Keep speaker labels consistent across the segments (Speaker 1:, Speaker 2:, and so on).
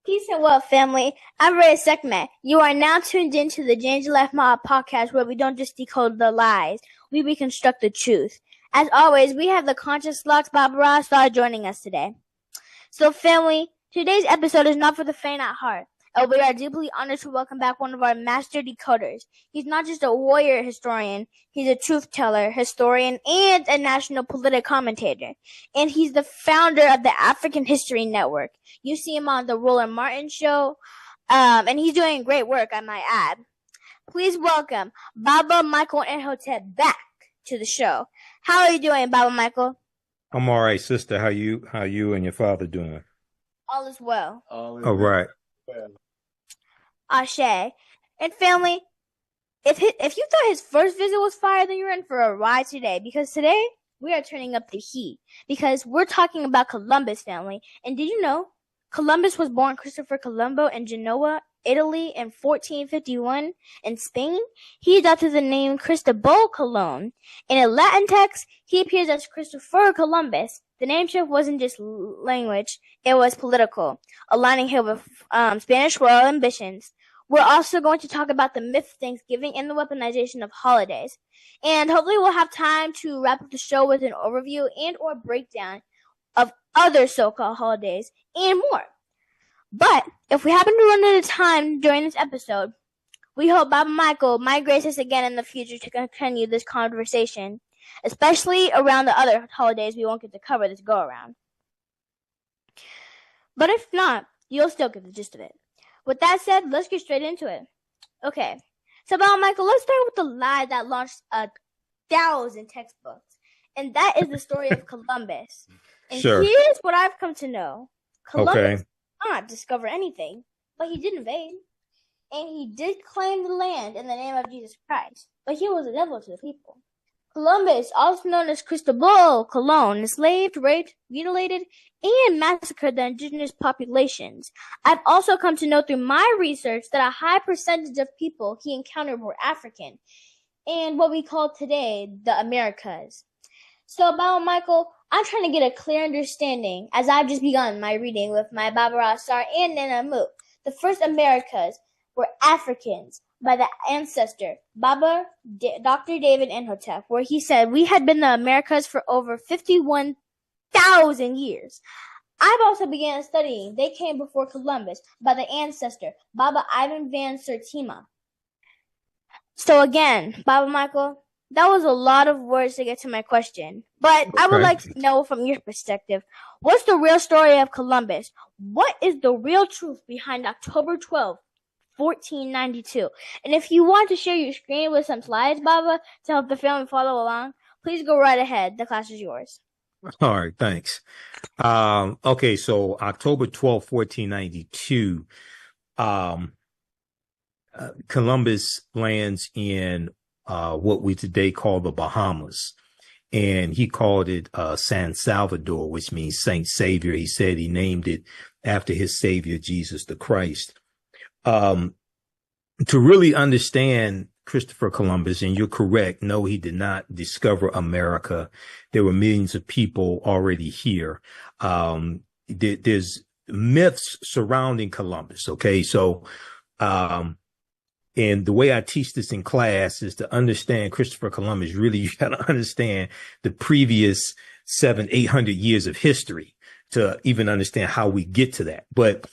Speaker 1: Peace and well, family. I'm Reya'Sekhmet. You are now tuned into the Change Life Mob podcast, where we don't just decode the lies, we reconstruct the truth. As always, we have the Conscious Locks Barbara Star joining us today. So, family, today's episode is not for the faint at heart. And we are deeply honored to welcome back one of our master decoders. He's not just a warrior historian, he's a truth teller, historian, and a national political commentator. And he's the founder of the African History Network. You see him on the Roland Martin Show, and he's doing great work, I might add. Please welcome Baba Michael Imhotep back to the show. How are you doing, Baba Michael?
Speaker 2: I'm all right, sister. How you and your father doing?
Speaker 1: All is well.
Speaker 2: All right.
Speaker 1: Ashe. And family, if you thought his first visit was fire, then you're in for a ride today, because today we are turning up the heat, because we're talking about Columbus, family. And did you know Columbus was born Christopher Colombo in Genoa, Italy in 1451. In Spain, he adopted the name Cristobal Colon. In a Latin text, he appears as Christopher Columbus. The name shift wasn't just language, it was political, aligning him with Spanish royal ambitions. We're also going to talk about the myth of Thanksgiving and the weaponization of holidays. And hopefully we'll have time to wrap up the show with an overview and or breakdown of other so-called holidays and more. But if we happen to run out of time during this episode, we hope Baba Michael might grace us again in the future to continue this conversation, especially around the other holidays we won't get to cover this go-around. But if not, you'll still get the gist of it. With that said, let's get straight into it. Okay, so Baba Michael, let's start with the lie that launched 1,000 textbooks, and that is the story of Columbus. And
Speaker 2: Sure.
Speaker 1: Here's what I've come to know. Columbus
Speaker 2: Okay.
Speaker 1: did not discover anything, but he did invade. And he did claim the land in the name of Jesus Christ, but he was a devil to the people. Columbus, also known as Cristobal Colon, enslaved, raped, mutilated, and massacred the indigenous populations. I've also come to know through my research that a high percentage of people he encountered were African, and what we call today the Americas. So, Baba Michael, I'm trying to get a clear understanding, as I've just begun my reading with my Barbara Star and Nana Moot. The first Americas were Africans by the ancestor Dr. David Imhotep, where he said we had been the Americas for over 51,000 years. I've also began studying They Came Before Columbus by the ancestor Baba Ivan van Sertima. So again, Baba Michael, that was a lot of words to get to my question, but I would like to know from your perspective, what's the real story of Columbus? What is the real truth behind October 12th? 1492. And if you want to share your screen with some slides, Baba, to help the family follow along, please go right ahead. The class is yours.
Speaker 2: All right, thanks. Okay, so October 12th, 1492, Columbus lands in what we today call the Bahamas. And he called it San Salvador, which means Saint Savior. He said he named it after his Savior, Jesus the Christ. To really understand Christopher Columbus, and you're correct, no, he did not discover America. There were millions of people already here. There's myths surrounding Columbus. Okay. So, and the way I teach this in class is to understand Christopher Columbus. Really, you got to understand the previous 700-800 years of history to even understand how we get to that. But,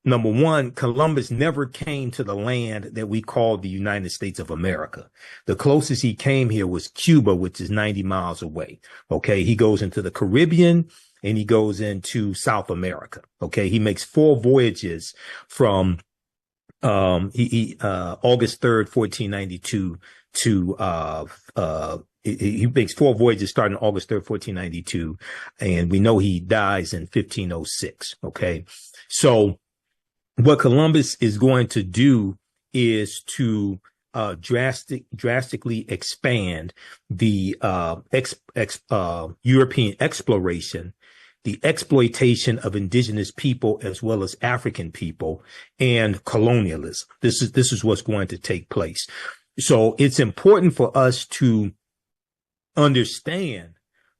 Speaker 2: number one, Columbus never came to the land that we call the United States of America. The closest he came here was Cuba, which is 90 miles away. Okay. He goes into the Caribbean and he goes into South America. Okay. He makes 4 voyages from, August 3rd, 1492 to, he makes 4 voyages starting August 3rd, 1492. And we know he dies in 1506. Okay. So, what Columbus is going to do is to drastically expand the European exploration, the exploitation of indigenous people as well as African people, and colonialism. This is what's going to take place. So it's important for us to understand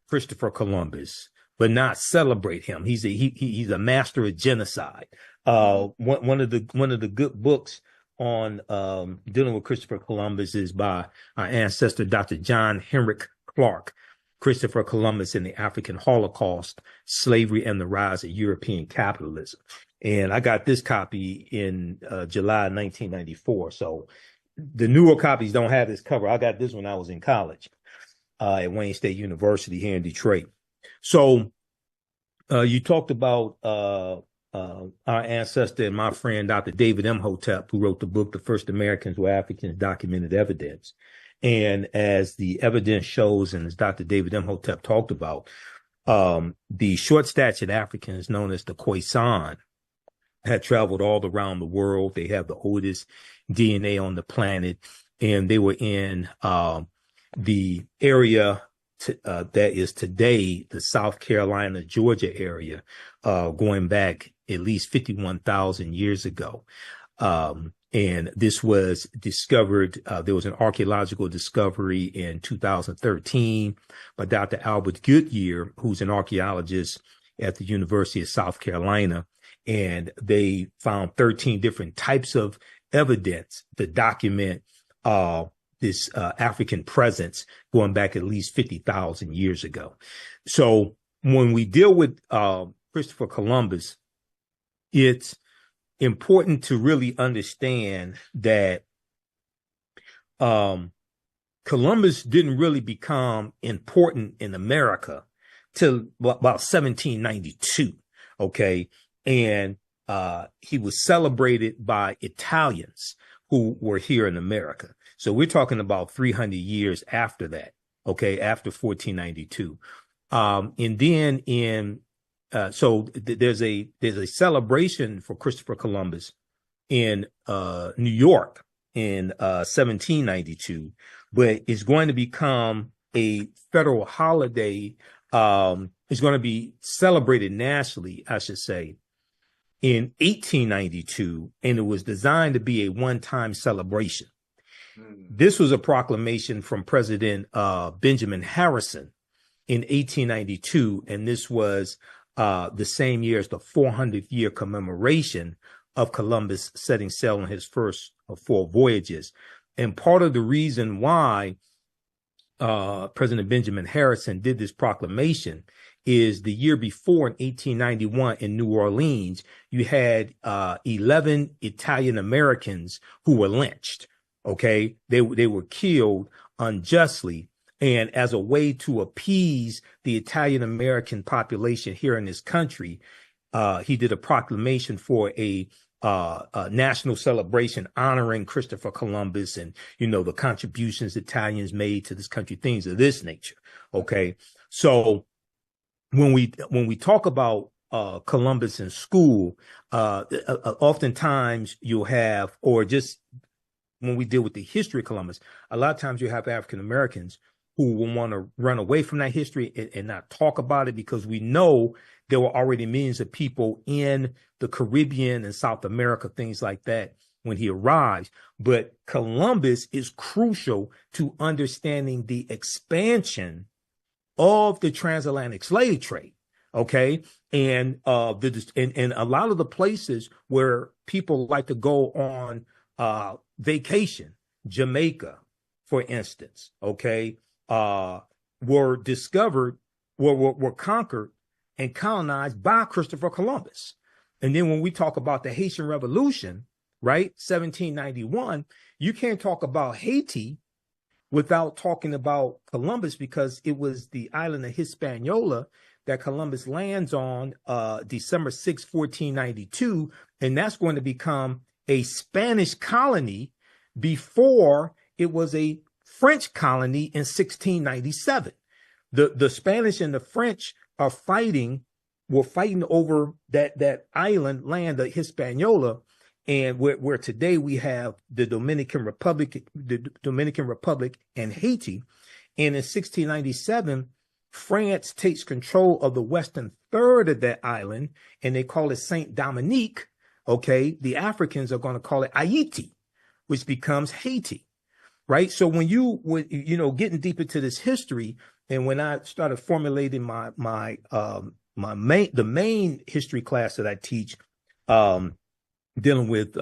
Speaker 2: Christopher Columbus but not celebrate him. He's a master of genocide. One of the good books on dealing with Christopher Columbus is by our ancestor, Dr. John Henrik Clarke, Christopher Columbus and the African Holocaust, Slavery and the Rise of European Capitalism. And I got this copy in July 1994. So the newer copies don't have this cover. I got this when I was in college at Wayne State University here in Detroit. So you talked about our ancestor and my friend, Dr. David Imhotep, who wrote the book, The First Americans Were Africans, Documented Evidence. And as the evidence shows, and as Dr. David Imhotep talked about, the short-statured Africans known as the Khoisan had traveled all around the world. They have the oldest DNA on the planet, and they were in the area that is today the South Carolina, Georgia area, going back at least 51,000 years ago. And this was discovered, there was an archaeological discovery in 2013 by Dr. Albert Goodyear, who's an archaeologist at the University of South Carolina. And they found 13 different types of evidence to document this African presence going back at least 50,000 years ago. So when we deal with Christopher Columbus, it's important to really understand that Columbus didn't really become important in America till about 1792, okay? And he was celebrated by Italians who were here in America. So we're talking about 300 years after that, okay, after 1492. And then there's a celebration for Christopher Columbus in New York in 1792, but it's going to become a federal holiday. It's going to be celebrated nationally, I should say, in 1892, and it was designed to be a one-time celebration. This was a proclamation from President Benjamin Harrison in 1892, and this was the same year as the 400th year commemoration of Columbus setting sail on his first of 4 voyages. And part of the reason why President Benjamin Harrison did this proclamation is the year before, in 1891, in New Orleans, you had 11 Italian Americans who were lynched. Okay, they were killed unjustly. And as a way to appease the Italian American population here in this country, he did a proclamation for a national celebration honoring Christopher Columbus and, the contributions Italians made to this country, things of this nature. Okay, so when we talk about Columbus in school, oftentimes you'll have, or just when we deal with the history of Columbus, a lot of times you have African Americans who will want to run away from that history and not talk about it, because we know there were already millions of people in the Caribbean and South America, things like that, when he arrives. But Columbus is crucial to understanding the expansion of the transatlantic slave trade. Okay. And and a lot of the places where people like to go on vacation, Jamaica, for instance, okay, were discovered, were conquered and colonized by Christopher Columbus. And then when we talk about the Haitian Revolution, right, 1791, you can't talk about Haiti without talking about Columbus, because it was the island of Hispaniola that Columbus lands on December 6, 1492, and that's going to become a Spanish colony before it was a French colony in 1697. The Spanish and the French were fighting over that island land of Hispaniola, and where today we have the Dominican Republic and Haiti. And in 1697, France takes control of the western third of that island, and they call it Saint Dominique. Okay, the Africans are going to call it Haiti, which becomes Haiti, right? So when getting deep into this history, And when I started formulating the main history class that I teach, dealing with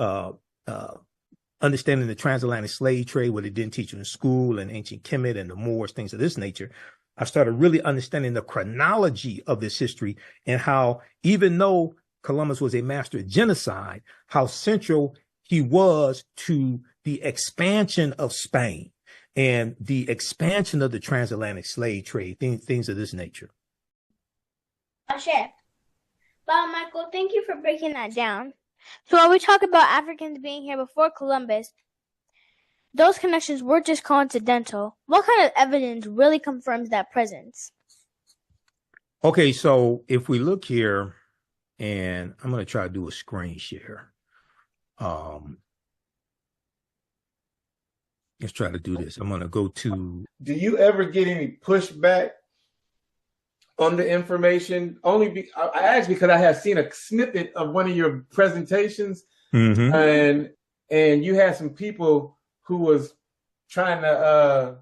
Speaker 2: understanding the transatlantic slave trade, what they didn't teach you in school, and ancient Kemet and the Moors, things of this nature, I started really understanding the chronology of this history and how, even though Columbus was a master of genocide, how central he was to the expansion of Spain and the expansion of the transatlantic slave trade, things of this nature.
Speaker 1: Ashe. Well, Michael, thank you for breaking that down. So when we talk about Africans being here before Columbus, those connections were just coincidental. What kind of evidence really confirms that presence?
Speaker 2: Okay, so if we look here, and I'm going to try to do a screen share. Let's try to do this. I'm going to go to...
Speaker 3: Do you ever get any pushback on the information? I asked because I have seen a snippet of one of your presentations, and you had some people who was trying to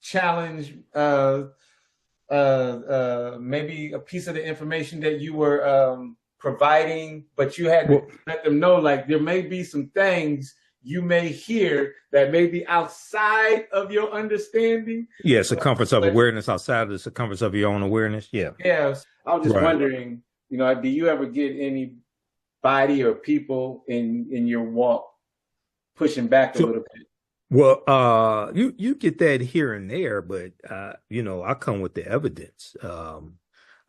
Speaker 3: challenge maybe a piece of the information that you were providing, but you had to let them know, like, there may be some things you may hear that may be outside of your understanding.
Speaker 2: Yeah, circumference of awareness, outside of the circumference of your own awareness. Yeah.
Speaker 3: Yeah. I was just wondering, do you ever get anybody or people in your walk pushing back a little bit?
Speaker 2: Well, you get that here and there, but I come with the evidence.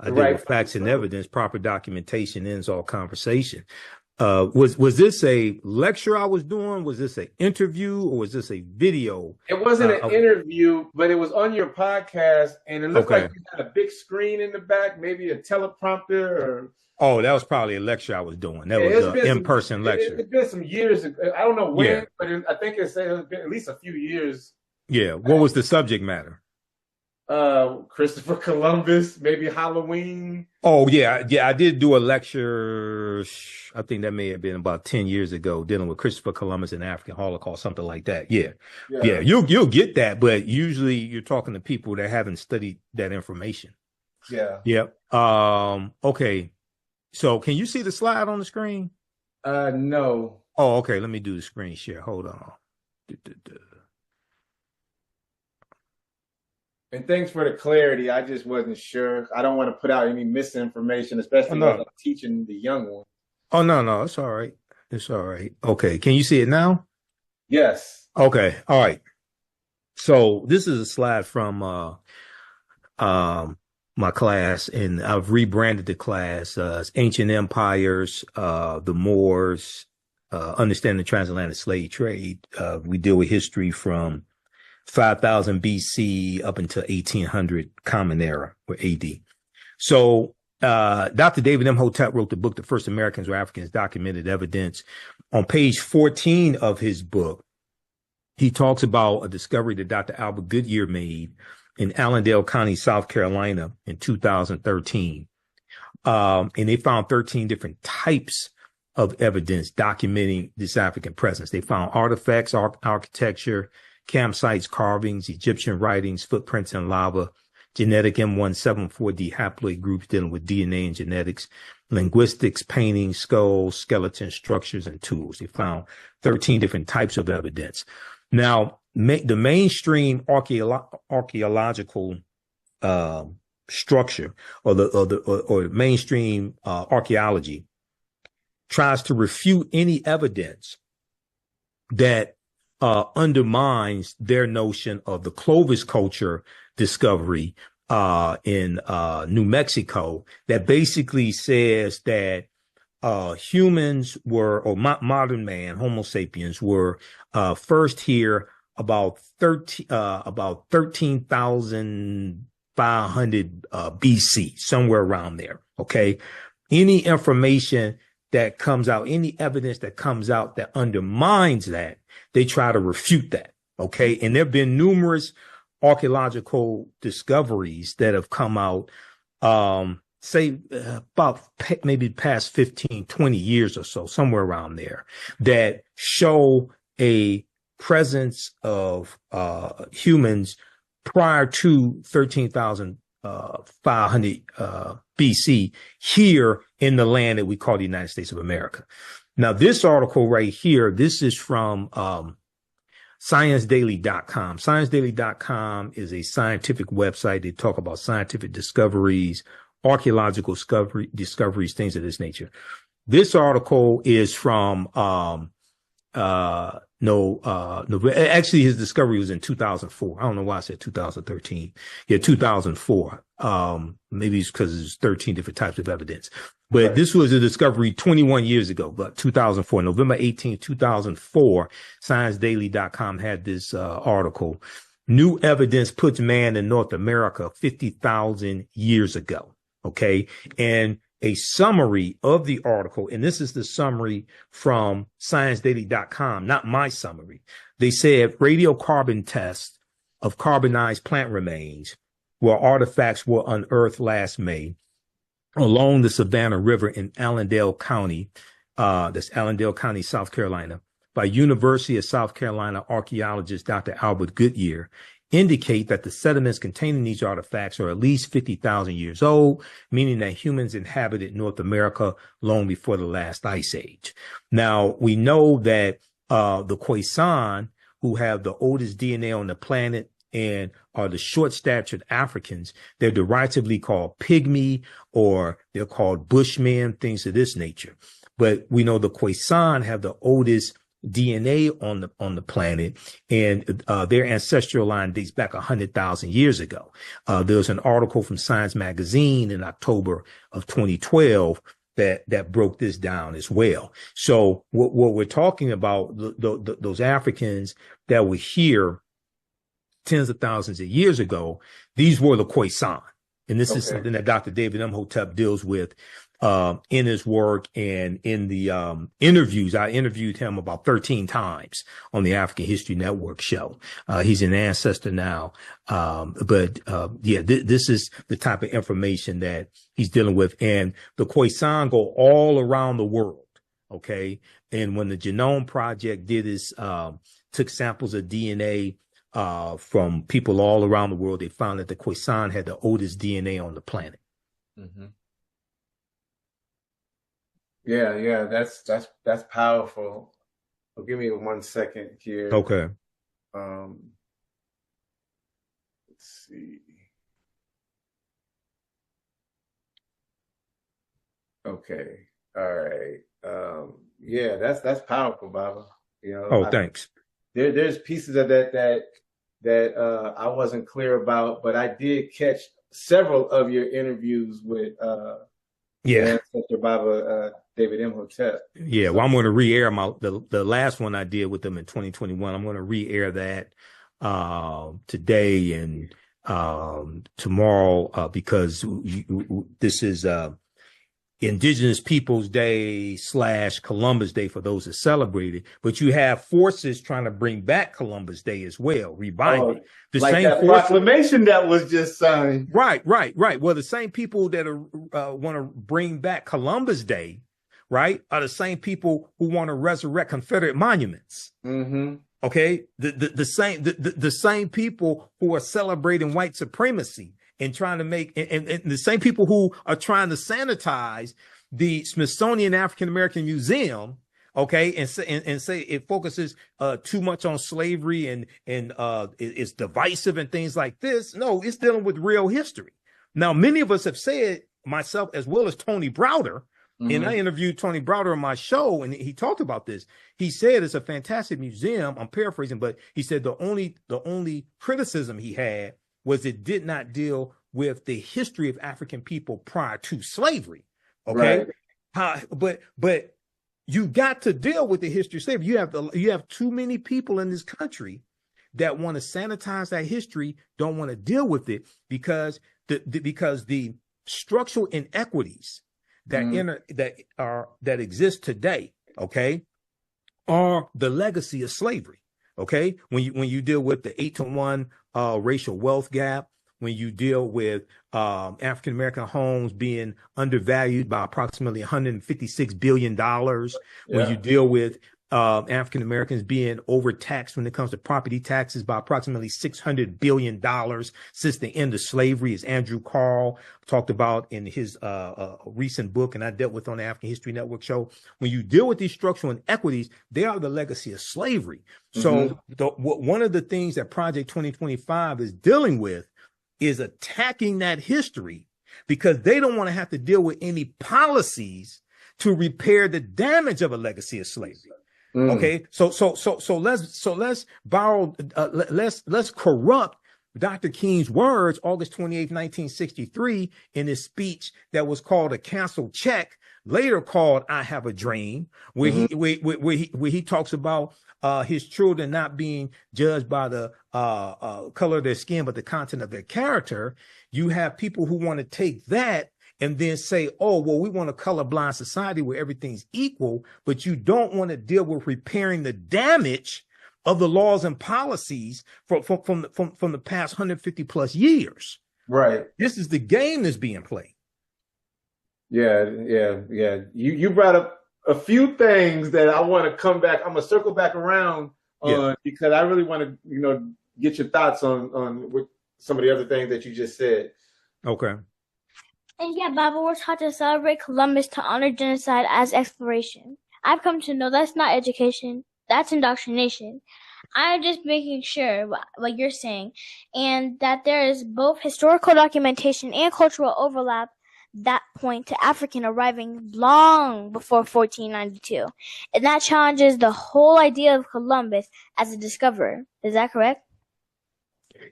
Speaker 2: I deal with facts and evidence. Proper documentation ends all conversation. Was this a lecture I was doing? Was this an interview, or was this a video?
Speaker 3: It wasn't an interview, but it was on your podcast, and it looked like you had a big screen in the back, maybe a teleprompter or...
Speaker 2: Oh, that was probably a lecture I was doing. That was an in-person lecture.
Speaker 3: It's been some years ago. I don't know when, but I think it's been at least a few years.
Speaker 2: Yeah. What was the subject matter?
Speaker 3: Christopher Columbus, maybe Halloween.
Speaker 2: Oh, yeah. Yeah, I did do a lecture. I think that may have been about 10 years ago, dealing with Christopher Columbus and the African Holocaust, something like that. Yeah. You'll get that, but usually you're talking to people that haven't studied that information.
Speaker 3: Yeah.
Speaker 2: Yep. Okay. So can you see the slide on the screen?
Speaker 3: No.
Speaker 2: Oh, okay. Let me do the screen share. Hold on.
Speaker 3: And thanks for the clarity. I just wasn't sure. I don't want to put out any misinformation, especially when I'm teaching the young one.
Speaker 2: Oh, no. It's all right. It's all right. Okay. Can you see it now?
Speaker 3: Yes.
Speaker 2: Okay. All right. So this is a slide from my class, and I've rebranded the class as Ancient Empires, the Moors, Understanding the Transatlantic Slave Trade. We deal with history from 5000 BC up until 1800 Common Era, or AD. So Dr. David Imhotep wrote the book, The First Americans or Africans, Documented Evidence. On page 14 of his book, he talks about a discovery that Dr. Albert Goodyear made in Allendale County, South Carolina in 2013. And they found 13 different types of evidence documenting this African presence. They found artifacts, architecture, campsites, carvings, Egyptian writings, footprints in lava, genetic M174D haploid groups dealing with DNA and genetics, linguistics, paintings, skulls, skeletons, structures, and tools. They found 13 different types of evidence. Now, the mainstream archaeological structure, or the mainstream archaeology, tries to refute any evidence that undermines their notion of the Clovis culture discovery in New Mexico, that basically says that humans were, or modern man, Homo sapiens, were first here about 13,500 BC, somewhere around there. Okay. Any information that comes out, any evidence that comes out that undermines that, they try to refute that. Okay. And there have been numerous archaeological discoveries that have come out, about maybe past 15, 20 years or so, somewhere around there, that show a presence of humans prior to 13,500 BC here in the land that we call the United States of America. Now, this article right here, this is from ScienceDaily.com. ScienceDaily.com is a scientific website. They talk about scientific discoveries, archaeological discoveries, things of this nature. This article is from actually his discovery was in 2004. I don't know why I said 2013. Yeah, 2004. Maybe it's because there's 13 different types of evidence. But right. This was a discovery 21 years ago, but 2004, November 18, 2004, ScienceDaily.com had this article. New evidence puts man in North America 50,000 years ago. Okay. And a summary of the article, and this is the summary from ScienceDaily.com, not my summary. They said radiocarbon tests of carbonized plant remains where artifacts were unearthed last May along the Savannah River in Allendale County, that's Allendale County, South Carolina, by University of South Carolina archaeologist Dr. Albert Goodyear, indicate that the sediments containing these artifacts are at least 50,000 years old, meaning that humans inhabited North America long before the last ice age. Now, we know that the Khoisan, who have the oldest DNA on the planet and are the short-statured Africans, they're derisively called pygmy, or they're called bushmen, things of this nature. But we know the Khoisan have the oldest DNA on the planet, and their ancestral line dates back 100,000 years ago. There's an article from Science Magazine in October of 2012 that broke this down as well. So what we're talking about, those Africans that were here tens of thousands of years ago, these were the Khoisan. And this is something that Dr. David Imhotep deals with in his work and in the interviews. I interviewed him about 13 times on the African History Network show. He's an ancestor now. This is the type of information that he's dealing with. And the Khoisan go all around the world. Okay. And when the Genome Project did this, took samples of DNA from people all around the world, they found that the Khoisan had the oldest DNA on the planet.
Speaker 3: Mm-hmm. Yeah, that's powerful. Well, give me 1 second here.
Speaker 2: Okay.
Speaker 3: Let's see. Okay. All right. Yeah, that's powerful, Baba. You know.
Speaker 2: Thanks.
Speaker 3: There's pieces of that I wasn't clear about, but I did catch several of your interviews with Ancestor Baba David Imhotep.
Speaker 2: Yeah, well, I'm going to re-air the last one I did with them in 2021. I'm going to re-air that today and tomorrow because this is Indigenous Peoples Day / Columbus Day for those that celebrate it. But you have forces trying to bring back Columbus Day as well, revive it. The
Speaker 3: like
Speaker 2: same
Speaker 3: that proclamation that was just signed.
Speaker 2: Right. Well, the same people that want to bring back Columbus Day, right, are the same people who want to resurrect Confederate monuments.
Speaker 3: Mm-hmm.
Speaker 2: Okay, the same people who are celebrating white supremacy and trying to make, and the same people who are trying to sanitize the Smithsonian African American Museum, okay, and say it focuses too much on slavery and it's divisive and things like this. No, it's dealing with real history. Now, many of us have said, myself as well as Tony Browder, and I interviewed Tony Browder on my show, and he talked about this. He said it's a fantastic museum. I'm paraphrasing, but he said the only criticism he had was it did not deal with the history of African people prior to slavery. Okay. Right. But you got to deal with the history of slavery. You have too many people in this country that want to sanitize that history, don't want to deal with it because the structural inequities that exist today, okay, are the legacy of slavery. Okay, when you deal with the 8-to-1 racial wealth gap, when you deal with African American homes being undervalued by approximately $156 billion, when you deal with African Americans being overtaxed when it comes to property taxes by approximately $600 billion since the end of slavery, as Andrew Carl talked about in his recent book, and I dealt with on the African History Network show. When you deal with these structural inequities, they are the legacy of slavery. So one of the things that Project 2025 is dealing with is attacking that history, because they don't want to have to deal with any policies to repair the damage of a legacy of slavery. Okay, so let's borrow, let's corrupt Dr. King's words, August 28th, 1963, in his speech that was called a canceled check, later called "I Have a Dream," where he talks about his children not being judged by the color of their skin, but the content of their character. You have people who want to take that and then say, oh, well, we want a colorblind society where everything's equal, but you don't want to deal with repairing the damage of the laws and policies from the past 150 plus years.
Speaker 3: Right.
Speaker 2: This is the game that's being played.
Speaker 3: Yeah. You brought up a few things that I want to come back. I'm gonna circle back around on because I really want to, get your thoughts on what some of the other things that you just said.
Speaker 2: Okay.
Speaker 1: And yeah, Bible, we're taught to celebrate Columbus to honor genocide as exploration. I've come to know that's not education, that's indoctrination. I'm just making sure what you're saying, and that there is both historical documentation and cultural overlap that point to African arriving long before 1492. And that challenges the whole idea of Columbus as a discoverer. Is that correct?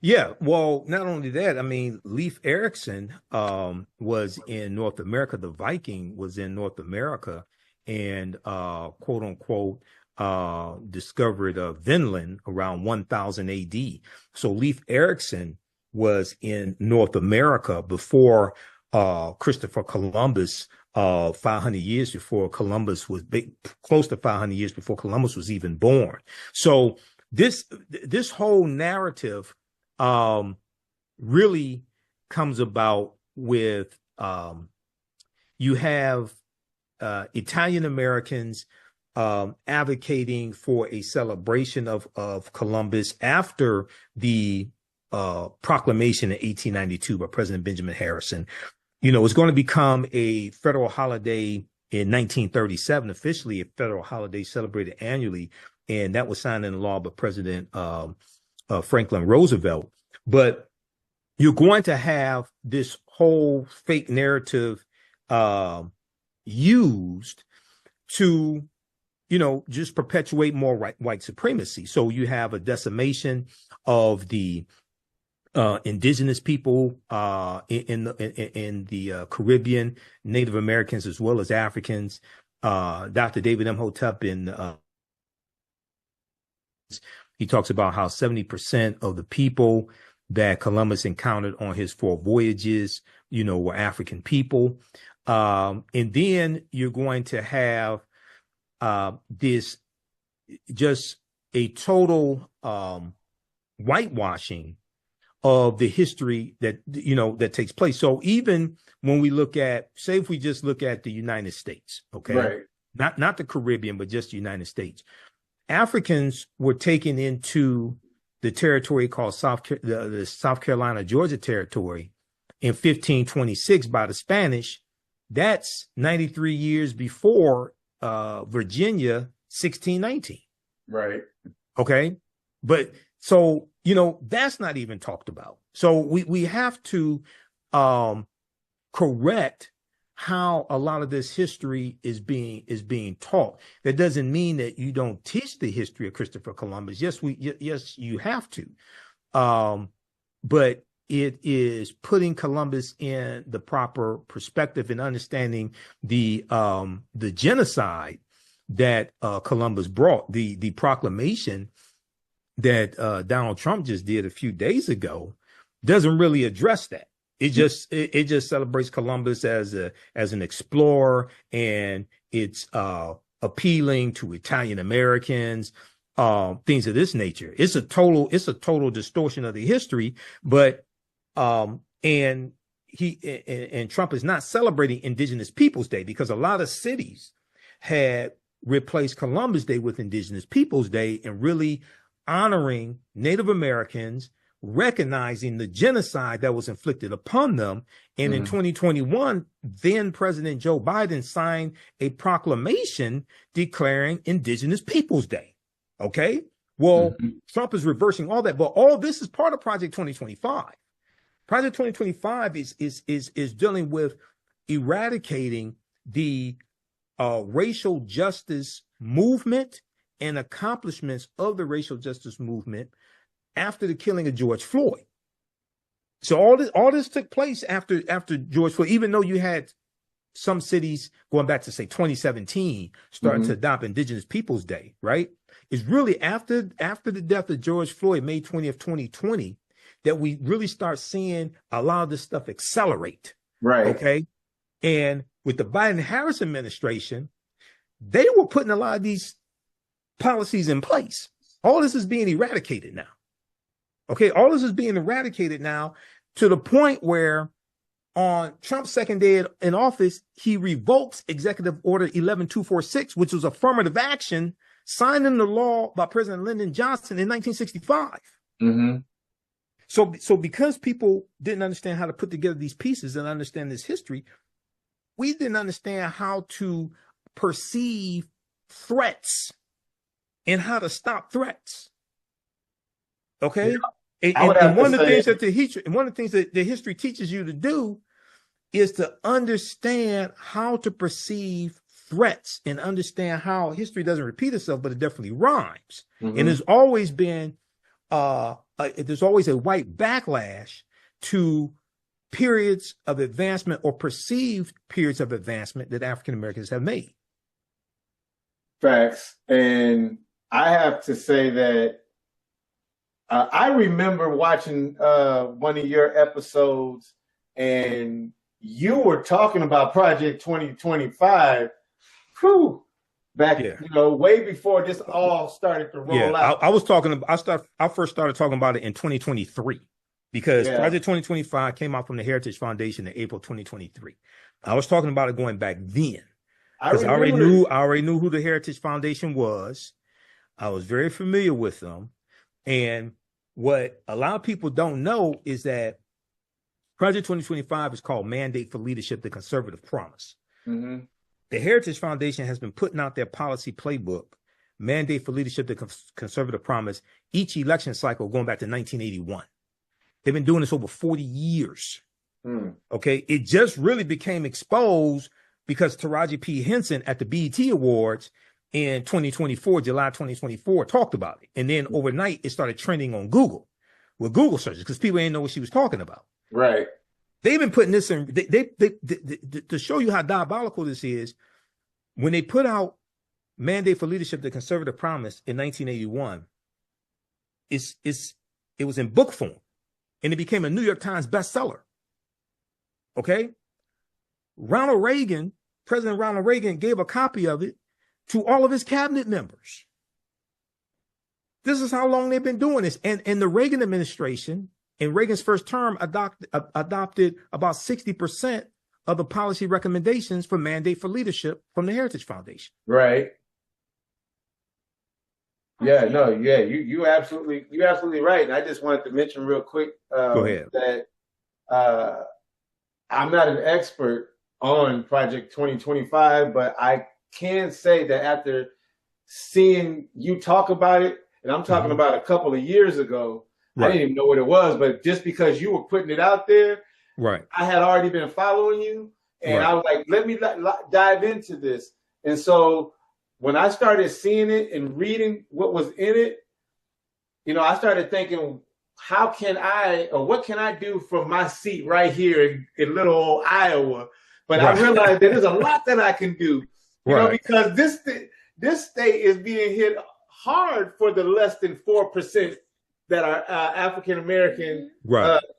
Speaker 2: Yeah, well, not only that, I mean, Leif Erikson was in North America. The Viking was in North America and, quote unquote, discovered Vinland around 1000 AD. So Leif Erikson was in North America before Christopher Columbus, 500 years before Columbus was close to 500 years before Columbus was even born. So this whole narrative really comes about with you have Italian Americans advocating for a celebration of Columbus after the proclamation in 1892 by President Benjamin Harrison. It's going to become a federal holiday in 1937, officially a federal holiday celebrated annually, and that was signed into law by President Franklin Roosevelt. But you're going to have this whole fake narrative used to, just perpetuate more white supremacy. So you have a decimation of the indigenous people in the Caribbean, Native Americans as well as Africans. Dr. David Imhotep he talks about how 70% of the people that Columbus encountered on his 4 voyages, were African people. And then you're going to have this just a total whitewashing of the history that, that takes place. So even when we look at, say, if we just look at the United States, okay,
Speaker 3: right,
Speaker 2: not the Caribbean, but just the United States, Africans were taken into the territory called the South Carolina, Georgia territory in 1526 by the Spanish. That's 93 years before Virginia, 1619.
Speaker 3: Right.
Speaker 2: Okay. But so, that's not even talked about. So we have to correct how a lot of this history is being taught. That doesn't mean that you don't teach the history of Christopher Columbus. Yes, you have to. But it is putting Columbus in the proper perspective and understanding the genocide that Columbus brought. The proclamation that Donald Trump just did a few days ago doesn't really address that. It just celebrates Columbus as an explorer, and it's appealing to Italian Americans, things of this nature. It's a total distortion of the history. But and Trump is not celebrating Indigenous Peoples Day, because a lot of cities had replace Columbus Day with Indigenous Peoples Day and really honoring Native Americans, recognizing the genocide that was inflicted upon them. And in 2021, then President Joe Biden signed a proclamation declaring Indigenous Peoples Day. Okay. Well, Trump is reversing all that, but all this is part of Project 2025. Project 2025 is dealing with eradicating the racial justice movement and accomplishments of the racial justice movement after the killing of George Floyd. So all this took place after George Floyd, even though you had some cities going back to say 2017 starting to adopt Indigenous Peoples Day, right? It's really after the death of George Floyd, May 20th, 2020, that we really start seeing a lot of this stuff accelerate.
Speaker 3: Right.
Speaker 2: Okay. And with the Biden-Harris administration, they were putting a lot of these policies in place. All this is being eradicated now. Okay. All this is being eradicated now to the point where on Trump's second day in office, he revokes Executive Order 11246, which was affirmative action signed into law by President Lyndon Johnson in 1965. So because people didn't understand how to put together these pieces and understand this history, we didn't understand how to perceive threats and how to stop threats. Okay. Yeah. And one of the things that the history teaches you to do is to understand how to perceive threats and understand how history doesn't repeat itself, but it definitely rhymes. And there's always been there's always a white backlash to periods of advancement or perceived periods of advancement that African Americans have made.
Speaker 3: Facts. And I have to say that I remember watching one of your episodes, and you were talking about Project 2025. Back, way before this all started to roll out.
Speaker 2: I first started talking about it in 2023 because Project 2025 came out from the Heritage Foundation in April 2023. I was talking about it going back then because I already knew who the Heritage Foundation was. I was very familiar with them. And what a lot of people don't know is that Project 2025 is called Mandate for Leadership, the Conservative Promise. The Heritage Foundation has been putting out their policy playbook, Mandate for Leadership, the Conservative Promise, each election cycle going back to 1981. They've been doing this over 40 years. Okay. It just really became exposed because Taraji P. Henson at the BET Awards in 2024, July 2024, talked about it. And then overnight, it started trending on Google with Google searches because people didn't know what she was talking about.
Speaker 3: Right.
Speaker 2: They've been putting this in, to show you how diabolical this is. When they put out Mandate for Leadership, the Conservative Promise in 1981, it was in book form and it became a New York Times bestseller. Okay. President Ronald Reagan gave a copy of it to all of his cabinet members. This is how long they've been doing this. And the Reagan administration, in Reagan's first term, adopted about 60% of the policy recommendations for Mandate for Leadership from the Heritage Foundation. Right.
Speaker 3: Yeah, no, yeah, you're absolutely right. And I just wanted to mention real quick
Speaker 2: Go ahead.
Speaker 3: that I'm not an expert on Project 2025, but I can say that after seeing you talk about it, and I'm talking about a couple of years ago, I didn't even know what it was, but just because you were putting it out there, I had already been following you, and I was like, let me dive into this. And so when I started seeing it and reading what was in it, I started thinking, what can I do from my seat right here in little old Iowa? But I realized that there's a lot that I can do, because this state is being hit hard for the less than 4% that are African American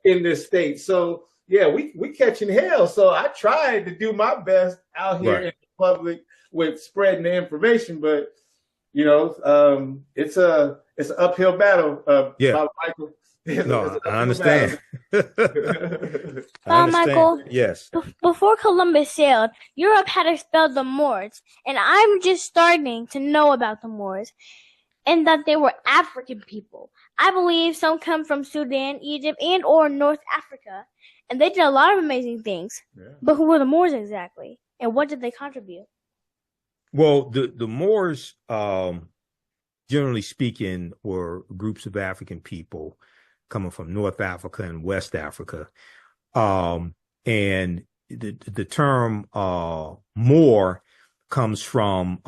Speaker 3: in this state. So we catching hell. So I tried to do my best out here in the public with spreading the information, but it's an uphill battle. Michael.
Speaker 2: No, I understand. I understand.
Speaker 1: Michael,
Speaker 2: Yes.
Speaker 1: before Columbus sailed, Europe had expelled the Moors, and I'm just starting to know about the Moors, and that they were African people. I believe some come from Sudan, Egypt, and or North Africa, and they did a lot of amazing things. Yeah. But who were the Moors exactly, and what did they contribute?
Speaker 2: Well, the Moors, generally speaking, were groups of African people coming from North Africa and West Africa. And the term Moor comes from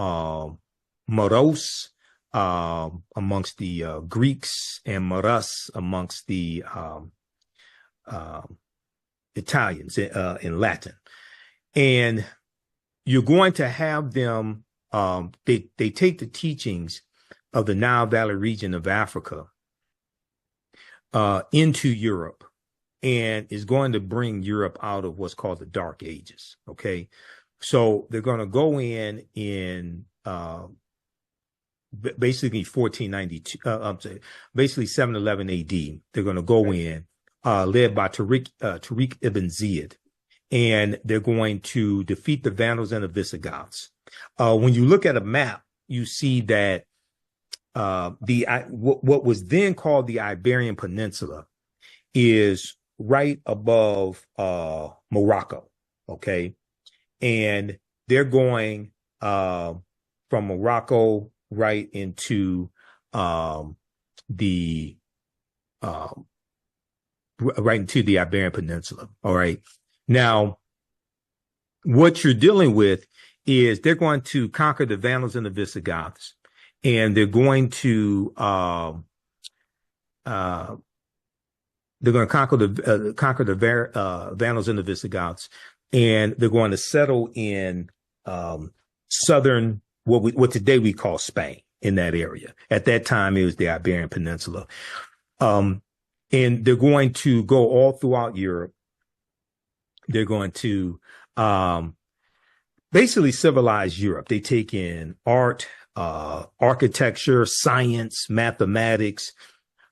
Speaker 2: moros amongst the Greeks, and moros amongst the Italians in Latin. And you're going to have them, they take the teachings of the Nile Valley region of Africa into Europe, and is going to bring Europe out of what's called the Dark Ages. Okay. So they're going to go in basically 1492, basically 711 AD. They're going to go in, led by Tariq ibn Ziyad, and they're going to defeat the Vandals and the Visigoths. When you look at a map, you see that what was then called the Iberian Peninsula is right above Morocco. Okay. And they're going from Morocco right into the Iberian Peninsula. All right. Now, what you're dealing with is they're going to conquer the Vandals and the Visigoths, and they're going to conquer the Vandals and the Visigoths, and they're going to settle in southern what today we call Spain, in that area. At that time, it was the Iberian Peninsula, and they're going to go all throughout Europe. They're going to basically civilize Europe. They take in art, architecture, science, mathematics,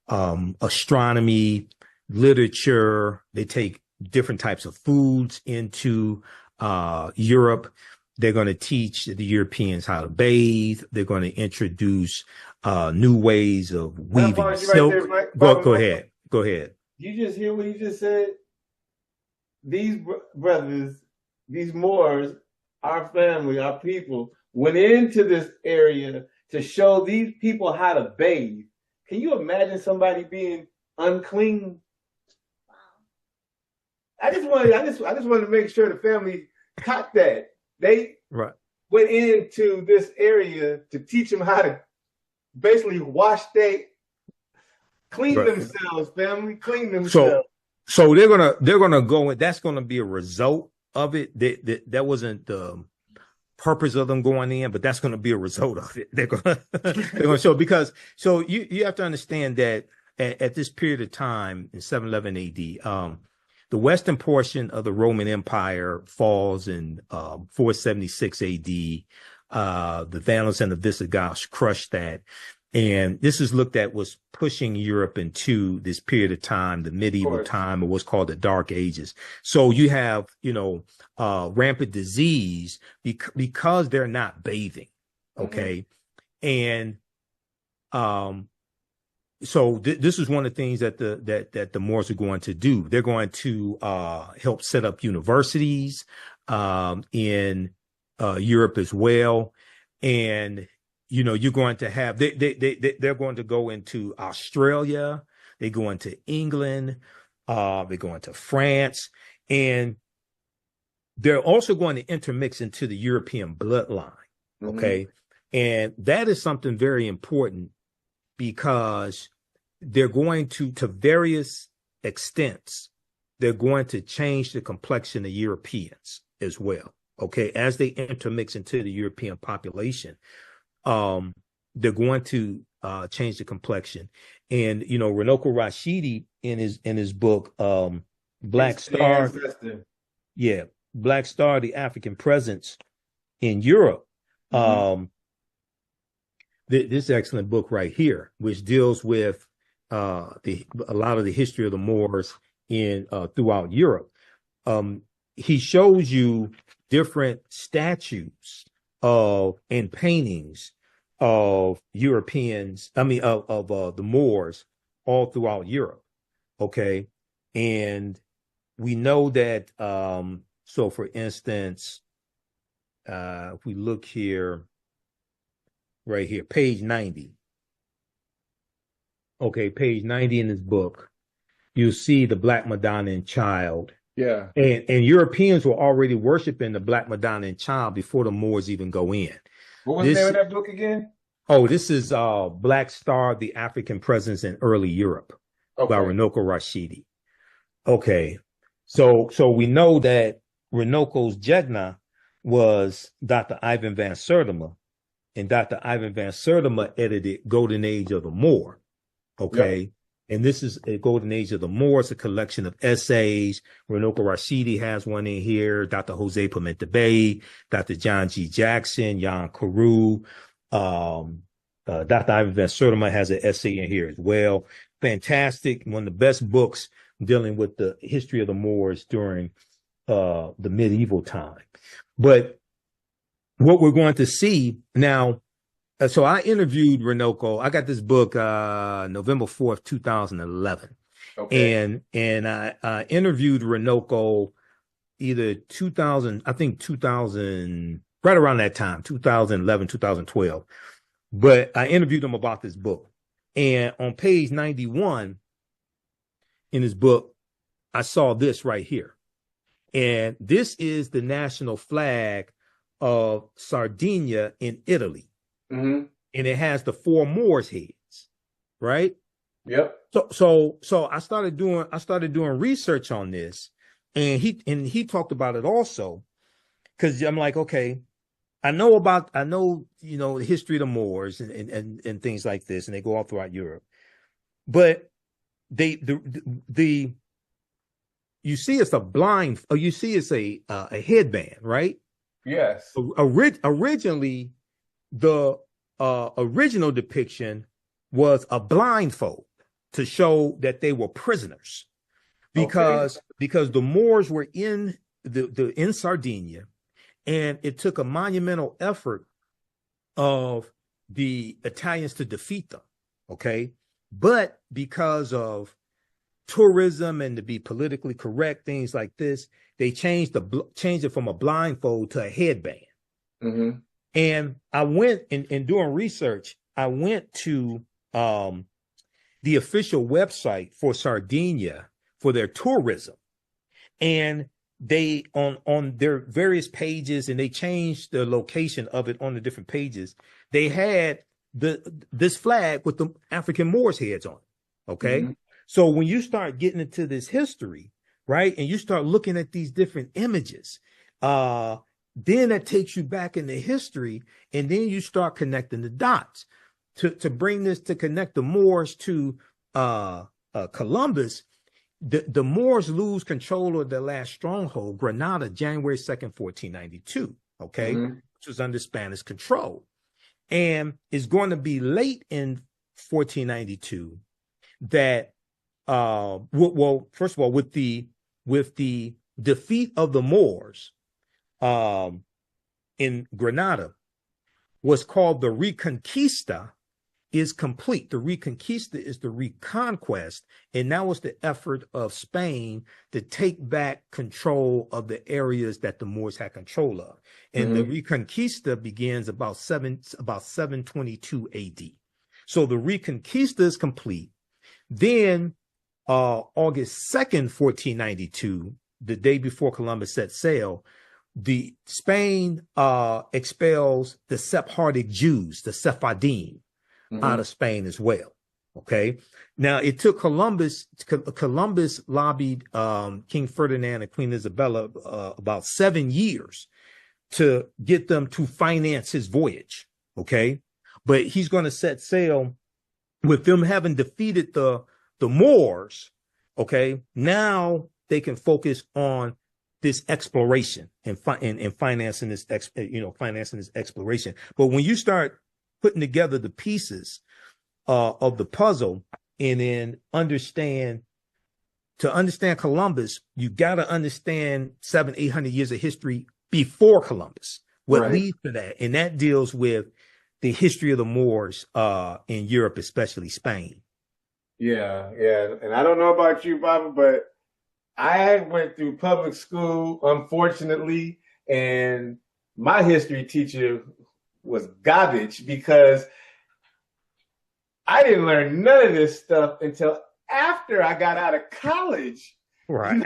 Speaker 2: astronomy, literature. They take different types of foods into Europe. They're going to teach the Europeans how to bathe. They're going to introduce new ways of weaving silk. Right go ahead. Go ahead.
Speaker 3: You just hear what he just said? These brothers, these Moors, our family, our people, went into this area to show these people how to bathe. Can you imagine somebody being unclean? I just wanted to make sure the family caught that. They went into this area to teach them how to basically clean themselves, family, clean themselves.
Speaker 2: So they're gonna go, and that's gonna be a result of it. That wasn't the purpose of them going in, but that's gonna be a result of it. They're gonna show, because you have to understand that at this period of time in 711 AD, the western portion of the Roman Empire falls in 476 AD. The Vandals and the Visigoths crushed that. And this is looked at was pushing Europe into this period of time, the medieval time, or what's called the Dark Ages. So you have, rampant disease because they're not bathing. Okay. Mm-hmm. And, so this is one of the things that the Moors are going to do. They're going to help set up universities in Europe as well, and you're going to have they're going to go into Australia. They go into England. They go into France, and they're also going to intermix into the European bloodline. Okay, and that is something very important, because they're going to various extents, they're going to change the complexion of Europeans as well. Okay, as they intermix into the European population, they're going to change the complexion. And Runoko Rashidi in his book Black Star, Black Star, the African Presence in Europe. This excellent book right here, which deals with a lot of the history of the Moors in throughout Europe. He shows you different statues and paintings of Europeans, of the Moors all throughout Europe. Okay. And we know that, so for instance, if we look here, right here, page 90. Okay, page 90 in this book, you see the Black Madonna and Child.
Speaker 3: Yeah.
Speaker 2: And Europeans were already worshiping the Black Madonna and Child before the Moors even go in.
Speaker 3: What was the name of that book again?
Speaker 2: Oh, this is Black Star, the African Presence in Early Europe, by Runoko Rashidi. Okay. So we know that Runoko's Jegna was Dr. Ivan van Sertima, and Dr. Ivan van Sertima edited Golden Age of the Moor. Okay. Yep. And this is a Golden Age of the Moors, a collection of essays. Runoko Rashidi has one in here. Dr. Jose Pimenta Bay, Dr. John G. Jackson, Jan Carew. Dr. Ivan van Sertima has an essay in here as well. Fantastic. One of the best books dealing with the history of the Moors during the medieval time. But what we're going to see now, so I interviewed Runoko. I got this book November 4th, 2011. Okay. And I interviewed Runoko either 2000, right around that time, 2011, 2012. But I interviewed him about this book. And on page 91 in his book, I saw this right here. And this is the national flag of Sardinia in Italy. Mm-hmm. And it has the 4 Moors heads, right?
Speaker 3: Yep.
Speaker 2: So I started doing research on this, and he talked about it also, because I'm like, okay, I know the history of the Moors and things like this, and they go all throughout Europe, but you see it's a headband, right?
Speaker 3: Yes.
Speaker 2: Originally, the original depiction was a blindfold to show that they were prisoners, because the Moors were in in Sardinia, and it took a monumental effort of the Italians to defeat them. Okay, but because of tourism and to be politically correct, things like this, they changed it from a blindfold to a headband. Mm-hmm. And I went in doing research. I went to the official website for Sardinia for their tourism, and they on their various pages, and they changed the location of it on the different pages. They had this flag with the African Moors heads on it. Okay. Mm-hmm. So when you start getting into this history, right, and you start looking at these different images, then that takes you back into history, and then you start connecting the dots to connect the Moors to Columbus. The Moors lose control of their last stronghold, Granada, January 2nd, 1492, okay, mm-hmm. which was under Spanish control. And it's going to be late in 1492 that, first of all, with the defeat of the Moors in Granada, what's called the Reconquista is complete. The Reconquista is the reconquest, and now it's the effort of Spain to take back control of the areas that the Moors had control of. And mm-hmm. the Reconquista begins about 722 AD. So the Reconquista is complete. Then August 2nd, 1492, the day before Columbus set sail, the Spain expels the Sephardic Jews, the Sephardim, mm-hmm. out of Spain as well. Okay. Now it took Columbus lobbied King Ferdinand and Queen Isabella about 7 years to get them to finance his voyage. Okay. But he's going to set sail with them having defeated the Moors. Okay. Now they can focus on this exploration and financing this exploration. But when you start putting together the pieces of the puzzle, and then to understand Columbus, you got to understand 700-800 years of history before Columbus, what leads to that. And that deals with the history of the Moors in Europe, especially Spain.
Speaker 3: Yeah. And I don't know about you, Baba, but I went through public school, unfortunately, and my history teacher was garbage because I didn't learn none of this stuff until after I got out of college.
Speaker 2: Right.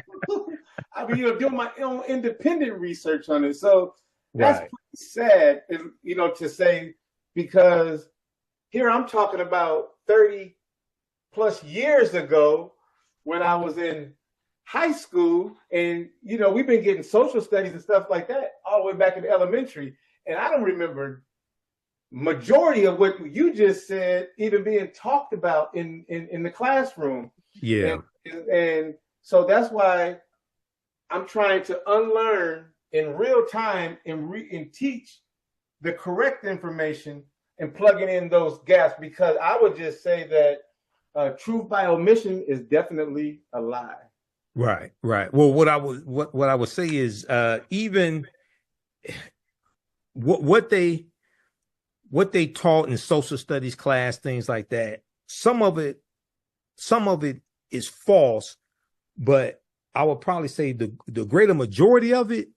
Speaker 3: I mean, doing my own independent research on it. So that's pretty sad, to say, because here I'm talking about 30 plus years ago when I was in high school, and we've been getting social studies and stuff like that all the way back in elementary, and I don't remember majority of what you just said even being talked about in the classroom.
Speaker 2: Yeah.
Speaker 3: And so that's why I'm trying to unlearn in real time and teach the correct information and plugging in those gaps, because I would just say that truth by omission is definitely a lie.
Speaker 2: Right. Well, what I would say is even what they taught in social studies class, things like that, some of it is false, but I would probably say the greater majority of it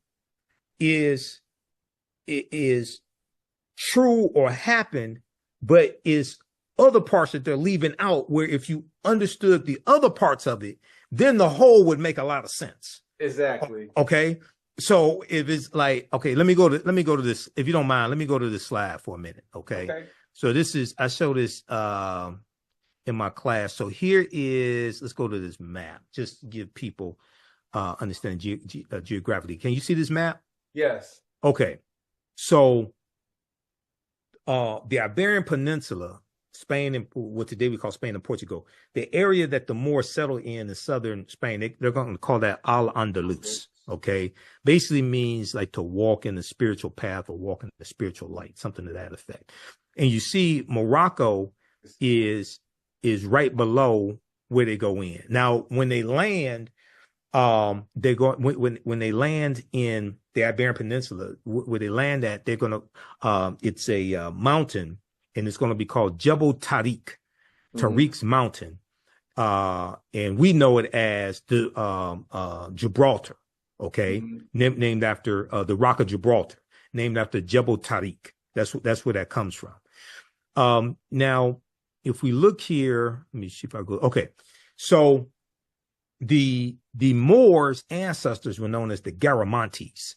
Speaker 2: is true or happened, but is other parts that they're leaving out, where if you understood the other parts of it, then the whole would make a lot of sense.
Speaker 3: Exactly.
Speaker 2: Okay. So if it's like, okay, let me go to this, if you don't mind, let me go to this slide for a minute. Okay. So I show this in my class. So here is, let's go to this map, just to give people understanding geographically. Can you see this map?
Speaker 3: Yes.
Speaker 2: Okay. So the Iberian Peninsula, Spain, and what today we call Spain and Portugal, the area that the Moors settled in southern Spain, they're going to call that Al-Andalus. Okay. Basically means like to walk in the spiritual path or walk in the spiritual light, something to that effect. And you see Morocco is right below where they go in. Now, when they land, they go when they land in the Iberian Peninsula, where they land at, they're going to, it's a mountain, and it's going to be called Jebel Tariq's mountain. And we know it as the Gibraltar. Okay. Named after the Rock of Gibraltar, named after Jebel Tariq. That's where that comes from. Now, if we look here, let me see if I go. Okay. So the Moors' ancestors were known as the Garamantes.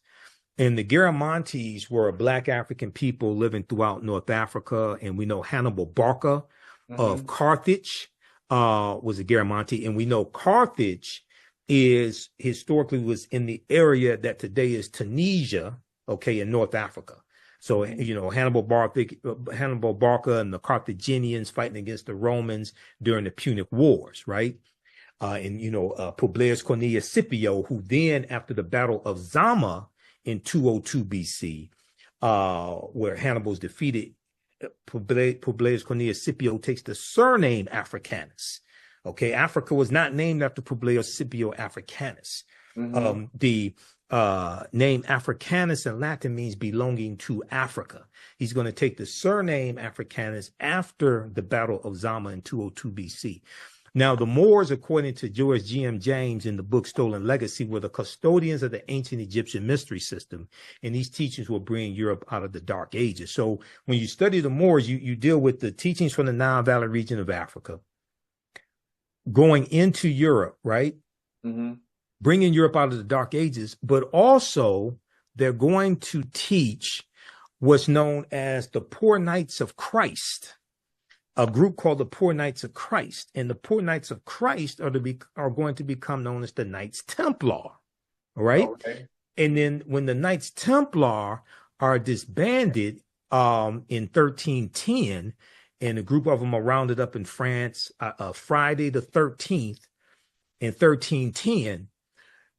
Speaker 2: And the Garamantes were a Black African people living throughout North Africa. And we know Hannibal Barca of Carthage was a Garamantes. And we know Carthage historically was in the area that today is Tunisia, okay, in North Africa. So, Hannibal Barca and the Carthaginians fighting against the Romans during the Punic Wars, right? Publius Cornelius Scipio, who then, after the Battle of Zama in 202 BC, where Hannibal's defeated, Publius Cornelius Scipio takes the surname Africanus. Okay, Africa was not named after Publius Scipio Africanus. The name Africanus in Latin means belonging to Africa. He's going to take the surname Africanus after the Battle of Zama in 202 BC. Now, the Moors, according to George G.M. James in the book Stolen Legacy, were the custodians of the ancient Egyptian mystery system, and these teachings will bring Europe out of the Dark Ages. So when you study the Moors, you deal with the teachings from the Nile Valley region of Africa, going into Europe, right? Bringing Europe out of the Dark Ages, but also they're going to teach what's known as the Poor Knights of Christ, a group called the Poor Knights of Christ. And the Poor Knights of Christ are going to become known as the Knights Templar, all right? Okay. And then when the Knights Templar are disbanded in 1310, and a group of them are rounded up in France, Friday the 13th in 1310,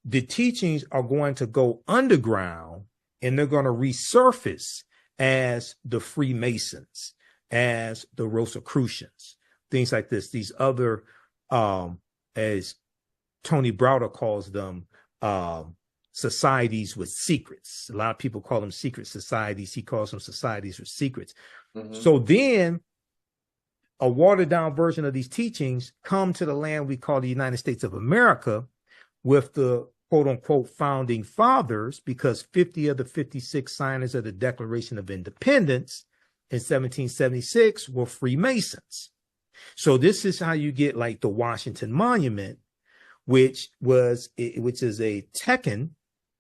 Speaker 2: the teachings are going to go underground, and they're going to resurface as the Freemasons, as the Rosicrucians, things like this. These other, as Tony Browder calls them, societies with secrets. A lot of people call them secret societies. He calls them societies with secrets. So then a watered down version of these teachings come to the land we call the United States of America with the quote unquote founding fathers, because 50 of the 56 signers of the Declaration of Independence in 1776 were Freemasons. So this is how you get like the Washington Monument, which is a tekken,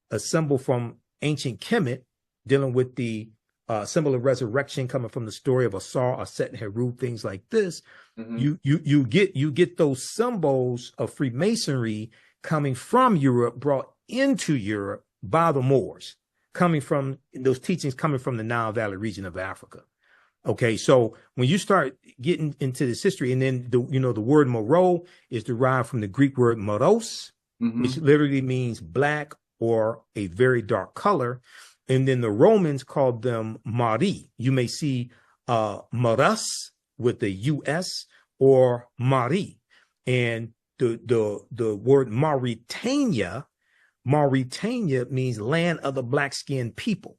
Speaker 2: a symbol from ancient Kemet, dealing with the symbol of resurrection coming from the story of Asar, Aset, and Heru, things like this. You get those symbols of Freemasonry coming from Europe, brought into Europe by the Moors, coming from those teachings coming from the Nile Valley region of Africa. Okay, so when you start getting into this history, and then the word Moro is derived from the Greek word moros, which literally means black or a very dark color. And then the Romans called them Mari. You may see Maras with the US or Mari. And the word Mauritania means land of the black-skinned people.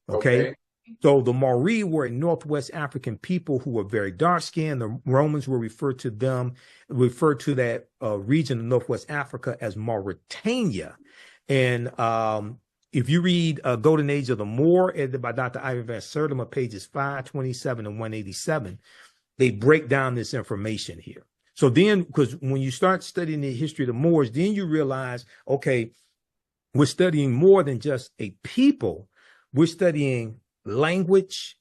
Speaker 2: Okay. So the Maori were a Northwest African people who were very dark-skinned. The Romans will refer to that region of Northwest Africa as Mauritania. And if you read Golden Age of the Moor, edited by Dr. Ivan Van Sertima, pages 527 and 187, they break down this information here. So then, because when you start studying the history of the Moors, then you realize, okay, we're studying more than just a people. We're studying language.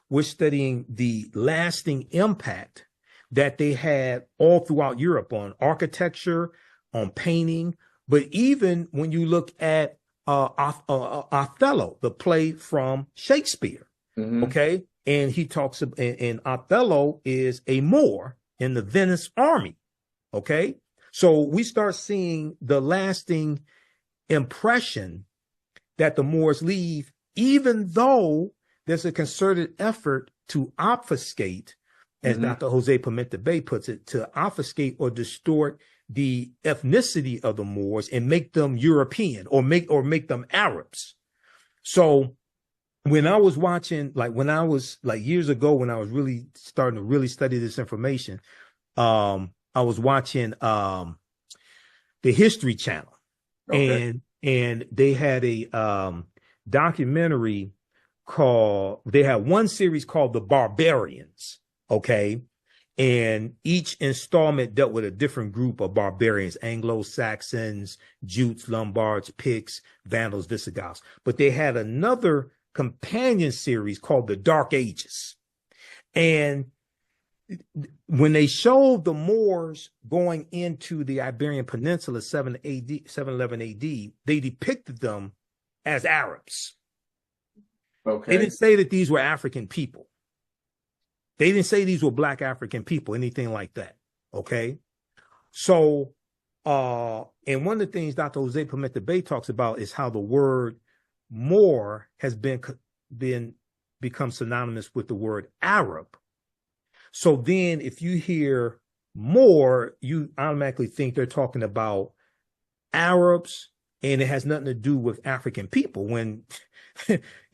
Speaker 2: We're studying the lasting impact that they had all throughout Europe on architecture, on painting. But even when you look at Othello, the play from Shakespeare, okay, and he talks about, and Othello is a Moor in the Venice army, okay? So we start seeing the lasting impression that the Moors leave, even though there's a concerted effort to obfuscate, as Dr. Jose Pimenta Bay puts it, to obfuscate or distort the ethnicity of the Moors and make them European or make them Arabs. So when I was watching, years ago, when I was really starting to really study this information, I was watching the History Channel, and they had a documentary they had one series called The Barbarians, okay? And each installment dealt with a different group of barbarians: Anglo-Saxons, Jutes, Lombards, Picts, Vandals, Visigoths. But they had another companion series called The Dark Ages. And when they showed the Moors going into the Iberian Peninsula 711 AD, they depicted them as Arabs. Okay. They didn't say that these were African people. They didn't say these were black African people, anything like that. Okay. So, and one of the things Dr. Jose Pimenta Bay talks about is how the word Moor has become synonymous with the word Arab. So then if you hear Moor, you automatically think they're talking about Arabs, and it has nothing to do with African people, when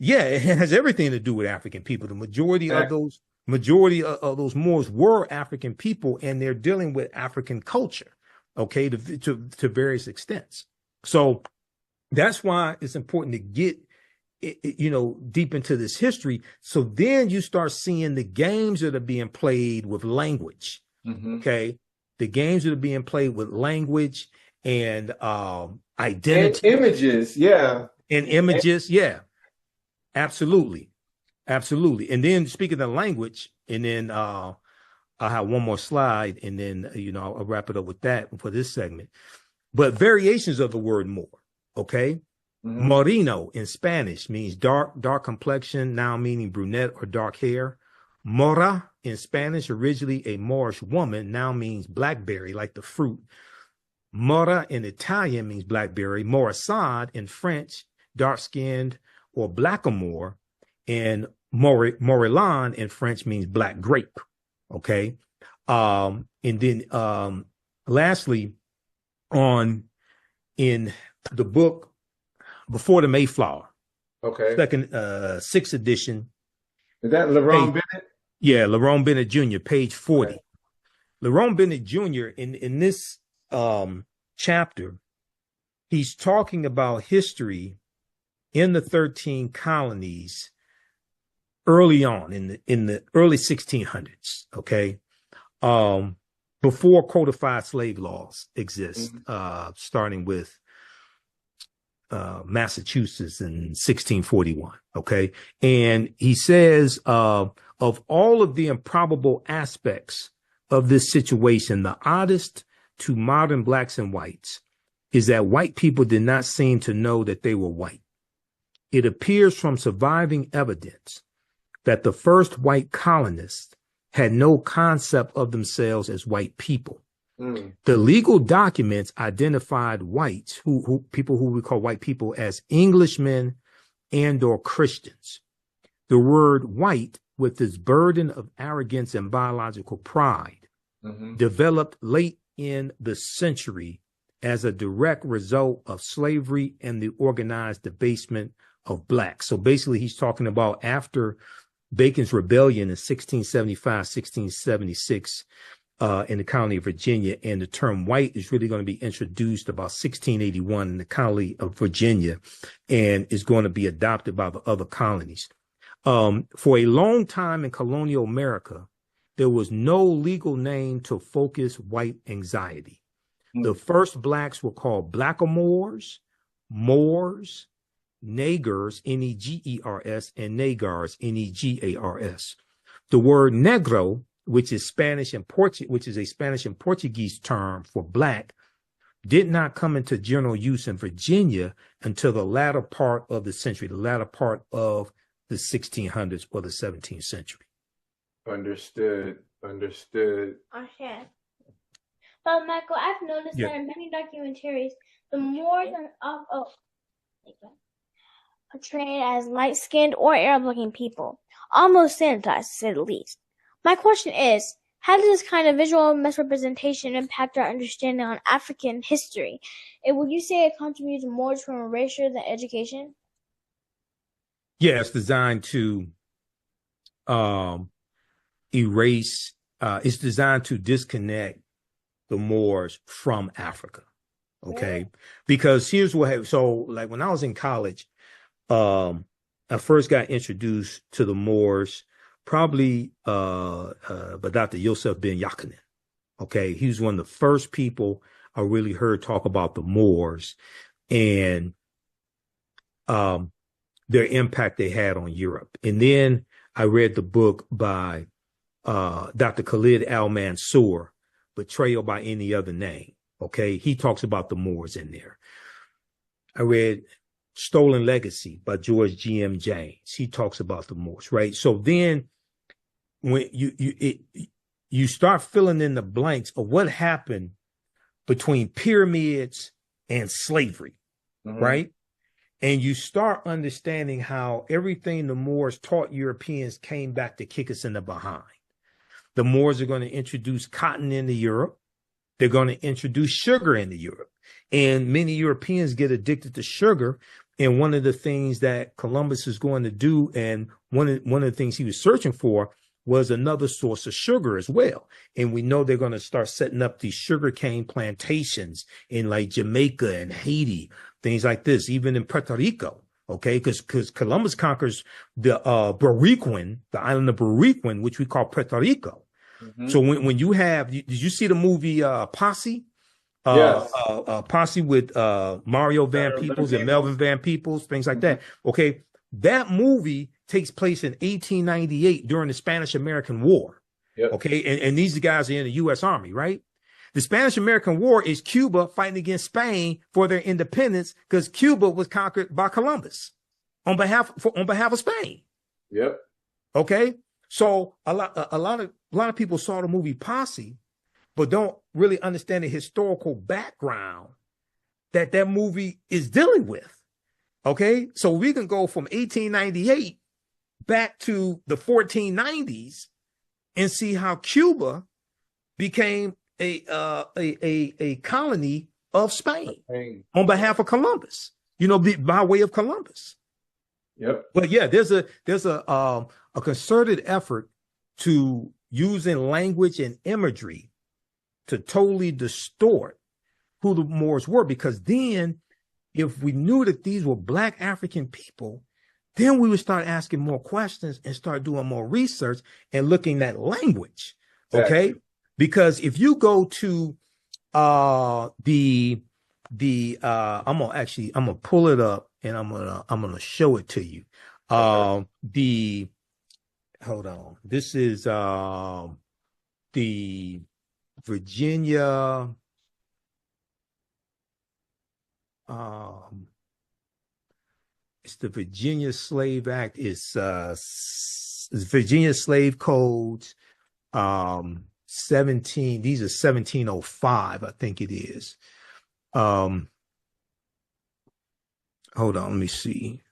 Speaker 2: yeah, it has everything to do with African people. The majority of those Moors were African people, and they're dealing with African culture, okay, to various extents. So that's why it's important to get, deep into this history. So then you start seeing the games that are being played with language, okay? The games that are being played with language and identity.
Speaker 3: And images, yeah.
Speaker 2: And images, yeah. Absolutely. Absolutely. And then speaking of language, and then I'll have one more slide, and then, I'll wrap it up with that for this segment. But variations of the word Moor, okay? Moreno in Spanish means dark complexion, now meaning brunette or dark hair. Mora in Spanish, originally a Moorish woman, now means blackberry, like the fruit. Mora in Italian means blackberry. Morassad in French, dark-skinned or blackamoor. And Morillon in French means black grape. Okay. And then lastly, in the book Before the Mayflower,
Speaker 3: Okay.
Speaker 2: second 6th edition.
Speaker 3: Is that LaRon Bennett?
Speaker 2: Yeah, LaRon Bennett Jr., page 40.
Speaker 3: Okay.
Speaker 2: LaRon Bennett Jr. in this chapter, he's talking about history in the 13 colonies early on in the early 1600s. Okay, before codified slave laws exist, starting with Massachusetts in 1641. Okay, and he says of all of the improbable aspects of this situation, the oddest to modern blacks and whites is that white people did not seem to know that they were white. It appears from surviving evidence that the first white colonists had no concept of themselves as white people. The legal documents identified whites, people who we call white people, as Englishmen and or Christians. The word white, with its burden of arrogance and biological pride, developed late in the century as a direct result of slavery and the organized debasement of blacks. So basically, he's talking about after Bacon's rebellion in 1675, 1676 in the colony of Virginia, and the term white is really going to be introduced about 1681 in the colony of Virginia and is going to be adopted by the other colonies. For a long time in colonial America, there was no legal name to focus white anxiety. The first blacks were called blackamoors, Moors, Negers, Negers, and Negars, Negars. The word negro, which is Spanish and which is a Spanish and Portuguese term for black, did not come into general use in Virginia until the latter part of the century, the latter part of the 1600s or the 17th century.
Speaker 3: Understood.
Speaker 1: Okay. But Michael, I've noticed that in many documentaries, the Moors are portrayed as light-skinned or Arab-looking people, almost sanitized, to say the least. My question is, how does this kind of visual misrepresentation impact our understanding on African history? And would you say it contributes more to erasure than education?
Speaker 2: Yeah, it's designed to erase. It's designed to disconnect the Moors from Africa. Okay, because here's what happened. So, like when I was in college, I first got introduced to the Moors probably by Dr. Yosef Ben Yakinen. Okay, he was one of the first people I really heard talk about the Moors and their impact they had on Europe. And then I read the book by Dr. Khalid Al-Mansour, Betrayal by Any Other Name. Okay, he talks about the Moors in there. I read Stolen Legacy by George G.M. James. He talks about the Moors, right? So then when you start filling in the blanks of what happened between pyramids and slavery, right? And you start understanding how everything the Moors taught Europeans came back to kick us in the behind. The Moors are going to introduce cotton into Europe. They're going to introduce sugar into Europe. And many Europeans get addicted to sugar. And one of the things that Columbus is going to do, and one of the things he was searching for, was another source of sugar as well. And we know they're going to start setting up these sugarcane plantations in like Jamaica and Haiti, things like this, even in Puerto Rico. Okay, because Columbus conquers the Boricuan, the island of Boricuan, which we call Puerto Rico. So when you have, did you see the movie Posse?
Speaker 3: Yes.
Speaker 2: Posse with Mario Van Peebles and Melvin Van Peebles, things like that. Okay, that movie takes place in 1898 during the Spanish-American War. Okay, and these guys are in the U.S. Army, right? The Spanish-American War is Cuba fighting against Spain for their independence because Cuba was conquered by Columbus on behalf of Spain. Okay, so a lot of people saw the movie Posse, but don't really understand the historical background that movie is dealing with. Okay, so we can go from 1898 back to the 1490s and see how Cuba became a colony of Spain on behalf of Columbus, by way of Columbus.
Speaker 3: Yep.
Speaker 2: But yeah, there's a concerted effort to using language and imagery to totally distort who the Moors were, because then if we knew that these were Black African people, then we would start asking more questions and start doing more research and looking at language. Okay. Exactly. Because if you go to I'm gonna pull it up and I'm gonna show it to you. Hold on. This is the Virginia it's the Virginia Slave Act. It's Virginia Slave Codes 17. These are 1705, I think it is. Hold on, let me see.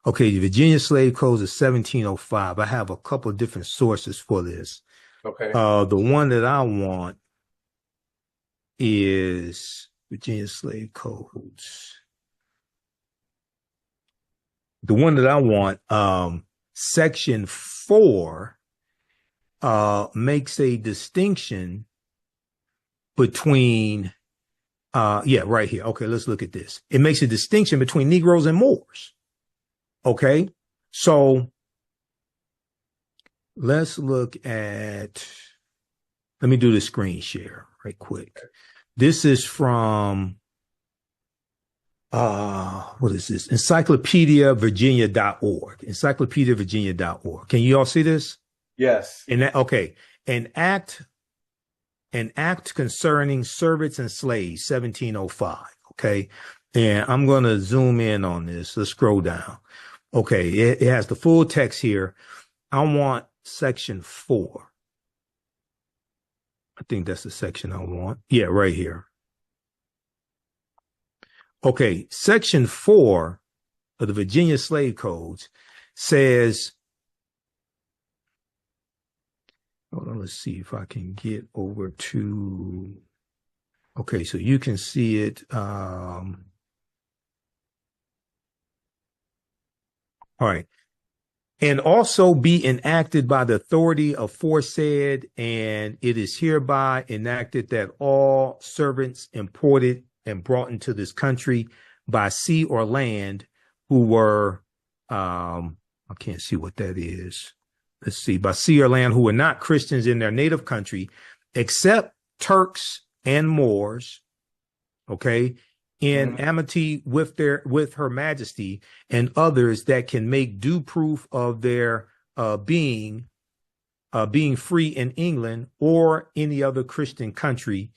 Speaker 2: Okay, the Virginia Slave Codes is 1705. I have a couple of different sources for this.
Speaker 3: Okay.
Speaker 2: The one that I want is Virginia Slave Codes. The one that I want, section 4, makes a distinction between, right here. Okay, let's look at this. It makes a distinction between Negroes and Moors. Okay, so let's look at, let me do the screen share right quick. This is from, what is this? EncyclopediaVirginia.org. EncyclopediaVirginia.org. Can you all see this?
Speaker 3: Yes.
Speaker 2: Okay. An act concerning servants and slaves, 1705. Okay. And I'm going to zoom in on this. Let's scroll down. Okay. It has the full text here. I want section 4. I think that's the section I want. Yeah, right here. Okay. Section 4 of the Virginia Slave Codes says, hold on, let's see if I can get over to, okay, so you can see it. All right. And also be enacted by the authority aforesaid, and it is hereby enacted that all servants imported and brought into this country by sea or land who were, I can't see what that is. Let's see, by sea or land who were not Christians in their native country, except Turks and Moors, okay, in amity with Her Majesty and others that can make due proof of their being free in England or any other Christian country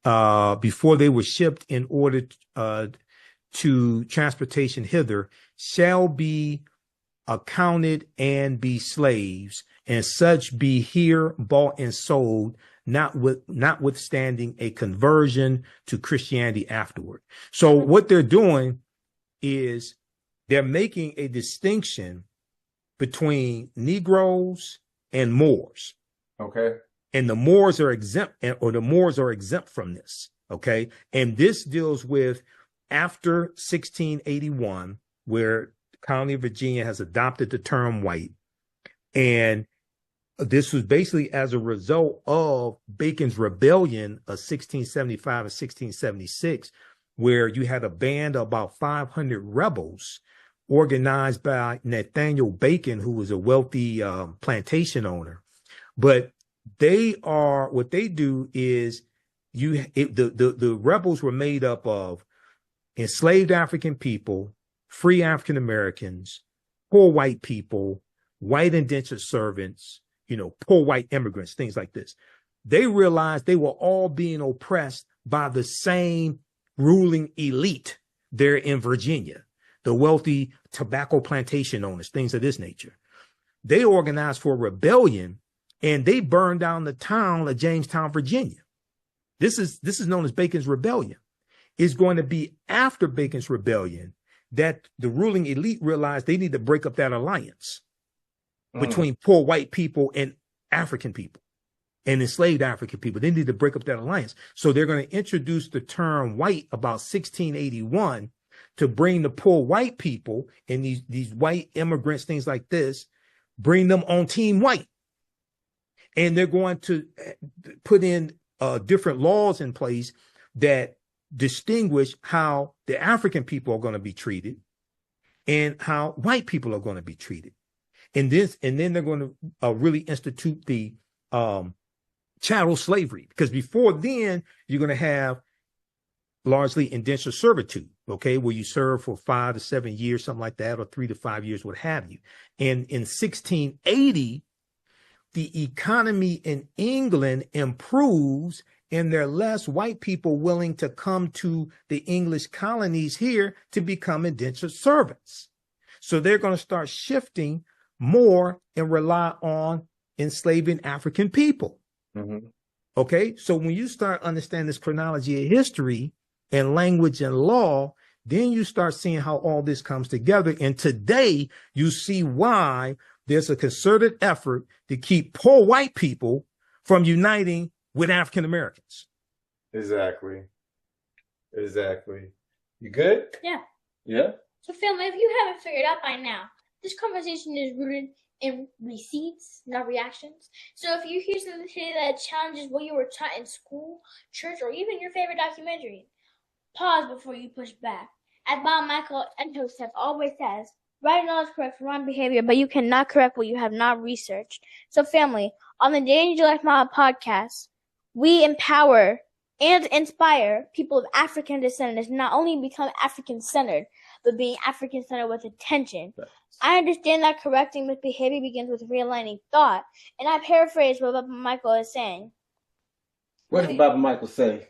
Speaker 2: before they were shipped in order to transportation hither, shall be accounted and be slaves, and such be here bought and sold, notwithstanding a conversion to Christianity afterward. So what they're doing is they're making a distinction between Negroes and Moors.
Speaker 3: Okay.
Speaker 2: And the Moors are exempt, or the Moors are exempt from this. Okay. And this deals with after 1681, where the colony of Virginia has adopted the term white. And this was basically as a result of Bacon's rebellion of 1675 and 1676, where you had a band of about 500 rebels organized by Nathaniel Bacon, who was a wealthy plantation owner. But what they do is the rebels were made up of enslaved African people, free African Americans, poor white people, white indentured servants, poor white immigrants, things like this. They realized they were all being oppressed by the same ruling elite there in Virginia, the wealthy tobacco plantation owners, things of this nature. They organized for a rebellion and they burned down the town of Jamestown, Virginia. This is known as Bacon's Rebellion. It's going to be after Bacon's Rebellion that the ruling elite realized they need to break up that alliance between poor white people and African people. and enslaved African people. They need to break up that alliance. So they're going to introduce the term white about 1681 to bring the poor white people and these white immigrants, things like this, bring them on team white. And they're going to put in different laws in place that distinguish how the African people are going to be treated and how white people are going to be treated. And then they're going to really institute the chattel slavery, because before then you're going to have largely indentured servitude, okay, where you serve for 5 to 7 years, something like that, or 3 to 5 years, what have you. And in 1680, the economy in England improves, and there are less white people willing to come to the English colonies here to become indentured servants. So they're going to start shifting more and rely on enslaving African people. Mm-hmm. Okay, so when you start understanding this chronology of history and language and law, then you start seeing how all this comes together. And today you see why there's a concerted effort to keep poor white people from uniting with African Americans.
Speaker 3: Exactly. You good?
Speaker 1: Yeah.
Speaker 3: Yeah.
Speaker 1: So, family, if you haven't figured out by now, this conversation is rooted in receipts, not reactions. So if you hear something today that challenges what you were taught in school, church, or even your favorite documentary, pause before you push back. As Bob Michael Imhotep always says, right knowledge corrects wrong behavior, but you cannot correct what you have not researched. So, family, on the Danger Life Model podcast, we empower and inspire people of African descent to not only become African-centered, but being African-centered with attention. I understand that correcting misbehavior begins with realigning thought, and I paraphrase what Baba Michael is saying.
Speaker 3: What did Baba Michael say?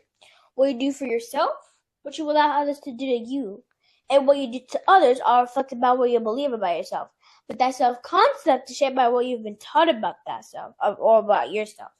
Speaker 1: What you do for yourself, what you allow others to do to you, and what you do to others are reflected by what you believe about yourself. But that self-concept is shaped by what you've been taught about that self, or about yourself.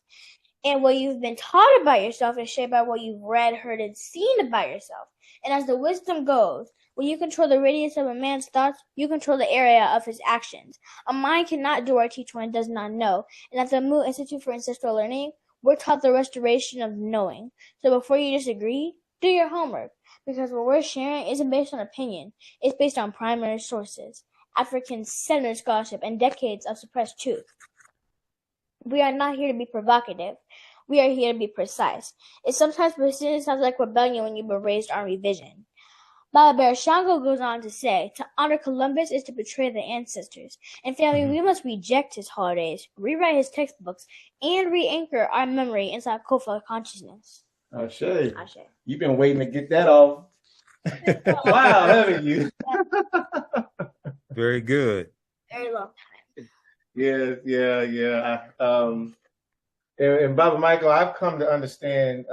Speaker 1: And what you've been taught about yourself is shaped by what you've read, heard, and seen about yourself. And as the wisdom goes, when you control the radius of a man's thoughts, you control the area of his actions. A mind cannot do or teach when it does not know. And at the Mu Institute for Ancestral Learning, we're taught the restoration of knowing. So before you disagree, do your homework. Because what we're sharing isn't based on opinion. It's based on primary sources, African-centered scholarship, and decades of suppressed truth. We are not here to be provocative. We are here to be precise. It sometimes sounds like rebellion when you've been raised on revision. Baba Bear Shango goes on to say, to honor Columbus is to betray the ancestors. And family, we must reject his holidays, rewrite his textbooks, and re-anchor our memory inside Kofa consciousness.
Speaker 3: Ashe. You've been waiting to get that off. Wow, haven't you?
Speaker 2: Very good.
Speaker 1: Very long time.
Speaker 3: Yeah. And Baba Michael, I've come to understand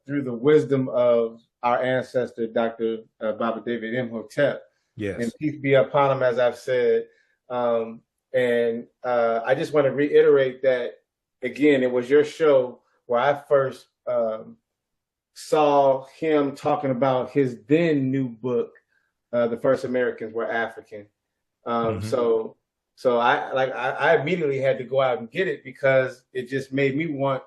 Speaker 3: through the wisdom of our ancestor, Dr. Baba David Imhotep.
Speaker 2: Yes.
Speaker 3: And peace be upon him, as I've said. And I just want to reiterate that, again, it was your show where I first saw him talking about his then new book, The First Americans Were African. So I immediately had to go out and get it because it just made me want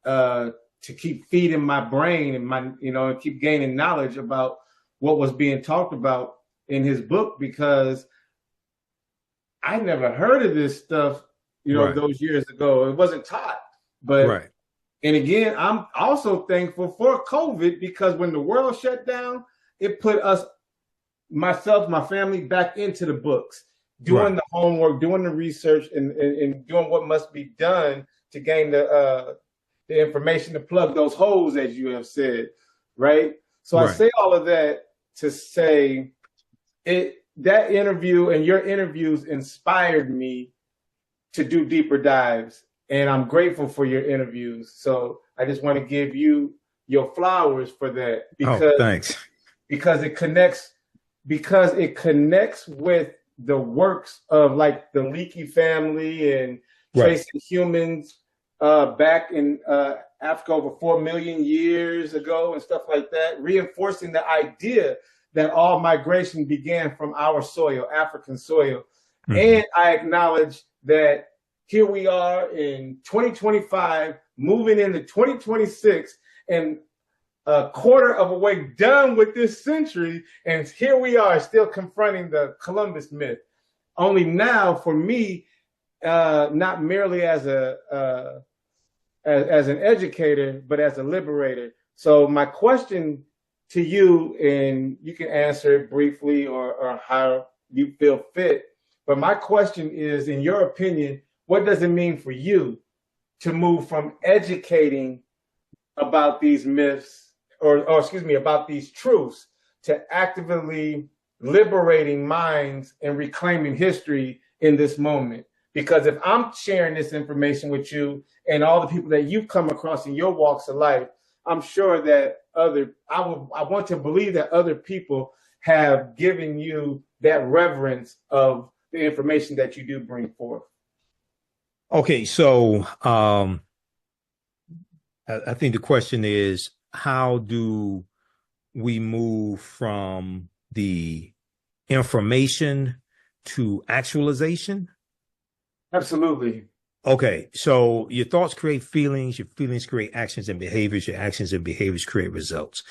Speaker 3: to keep feeding my brain and keep gaining knowledge about what was being talked about in his book, because I never heard of this stuff,
Speaker 2: right.
Speaker 3: those years ago. It wasn't taught. But
Speaker 2: right.
Speaker 3: And again, I'm also thankful for COVID, because when the world shut down, it put myself, my family back into the books. Doing the homework, doing the research, and doing what must be done to gain the information to plug those holes, as you have said, right? So I say all of that to say that interview and your interviews inspired me to do deeper dives, and I'm grateful for your interviews. So I just want to give you your flowers for that, because
Speaker 2: thanks.
Speaker 3: Because it connects with the works of like the Leakey family and tracing humans back in Africa over 4 million years ago and stuff like that, reinforcing the idea that all migration began from our soil, African soil. And I acknowledge that here we are in 2025, moving into 2026, and a quarter of a way done with this century, and here we are still confronting the Columbus myth. Only now, for me, not merely as an educator, but as a liberator. So my question to you, and you can answer it briefly or how you feel fit, but my question is, in your opinion, what does it mean for you to move from educating about these myths, or excuse me, about these truths, to actively liberating minds and reclaiming history in this moment? Because if I'm sharing this information with you and all the people that you've come across in your walks of life, I'm sure that I want to believe that other people have given you that reverence of the information that you do bring forth.
Speaker 2: Okay, so I think the question is, how do we move from the information to actualization?
Speaker 3: Absolutely.
Speaker 2: Okay, so your thoughts create feelings, your feelings create actions and behaviors, your actions and behaviors create results.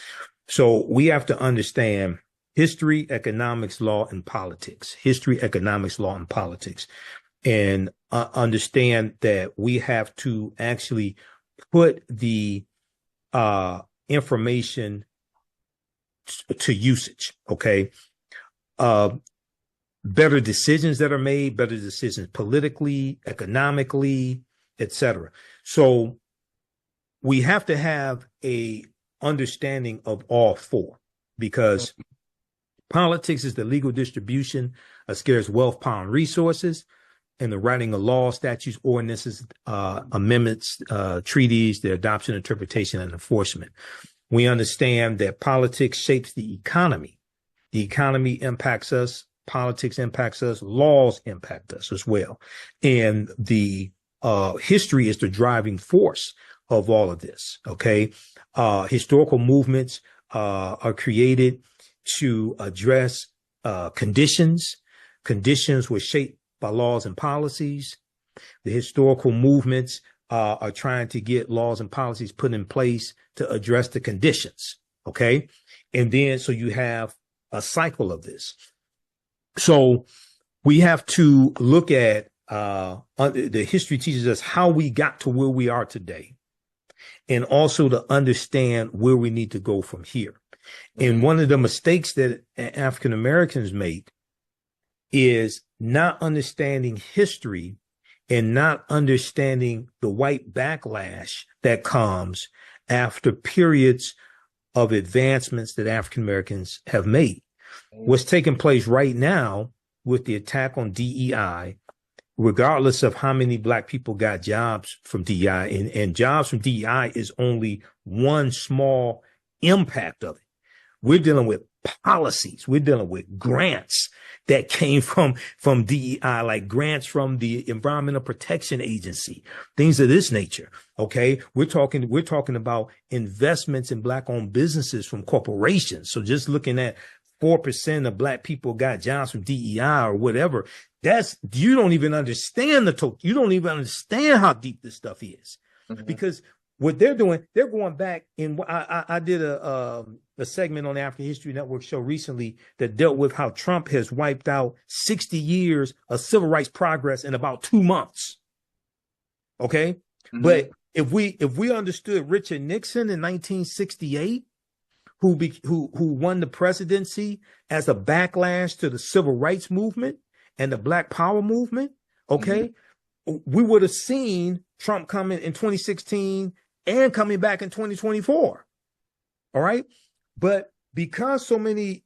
Speaker 2: So we have to understand history, economics, law, and politics. History, economics, law, and politics. And understand that we have to actually put the information to usage, okay? Better decisions that are made, better decisions politically, economically, etc. So we have to have a understanding of all four, because politics is the legal distribution of scarce wealth, power, and resources, and the writing of laws, statutes, ordinances, amendments, treaties, their adoption, interpretation, and enforcement. We understand that politics shapes the economy. The economy impacts us. Politics impacts us. Laws impact us as well. And the history is the driving force of all of this. Okay. Historical movements are created to address conditions. Conditions were shaped by laws and policies. The historical movements are trying to get laws and policies put in place to address the conditions. Okay. And then so you have a cycle of this. So we have to look at the history teaches us how we got to where we are today, and also to understand where we need to go from here. And one of the mistakes that African Americans make is not understanding history and not understanding the white backlash that comes after periods of advancements that African Americans have made. What's taking place right now with the attack on DEI, regardless of how many Black people got jobs from DEI, and jobs from DEI is only one small impact of it. We're dealing with policies. We're dealing with grants that came from DEI, like grants from the Environmental Protection Agency, things of this nature. Okay. We're talking about investments in Black-owned businesses from corporations. So just looking at 4% of Black people got jobs from DEI or whatever, you don't even understand you don't even understand how deep this stuff is. Mm-hmm. Because what they're doing, they're going back in. I did a segment on the African History Network show recently that dealt with how Trump has wiped out 60 years of civil rights progress in about 2 months. Okay. Mm-hmm. But if we understood Richard Nixon in 1968, who won the presidency as a backlash to the civil rights movement and the Black Power movement, okay, we would have seen Trump coming in 2016 and coming back in 2024. All right. But because so many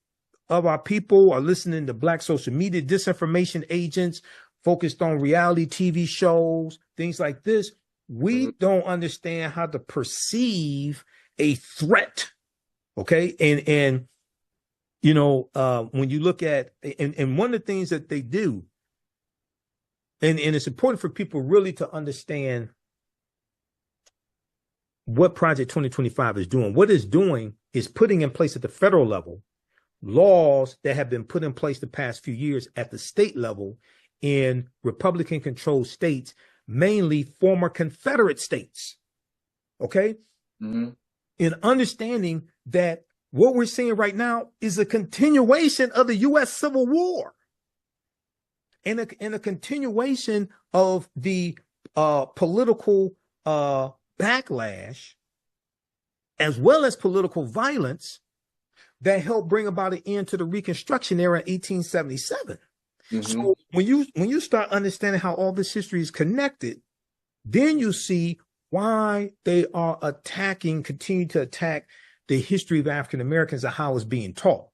Speaker 2: of our people are listening to Black social media disinformation agents focused on reality TV shows, things like this, we don't understand how to perceive a threat. Okay. And you know, when you look at, and one of the things that they do, and it's important for people really to understand what Project 2025 is doing. What it's doing is putting in place at the federal level laws that have been put in place the past few years at the state level in Republican controlled states, mainly former Confederate states. Okay.
Speaker 3: Mm-hmm.
Speaker 2: In understanding that what we're seeing right now is a continuation of the U.S. Civil War and a continuation of the political backlash, as well as political violence that helped bring about an end to the Reconstruction era in 1877.
Speaker 3: Mm-hmm.
Speaker 2: So when you start understanding how all this history is connected, then you see why they are continue to attack the history of African Americans and how it's being taught.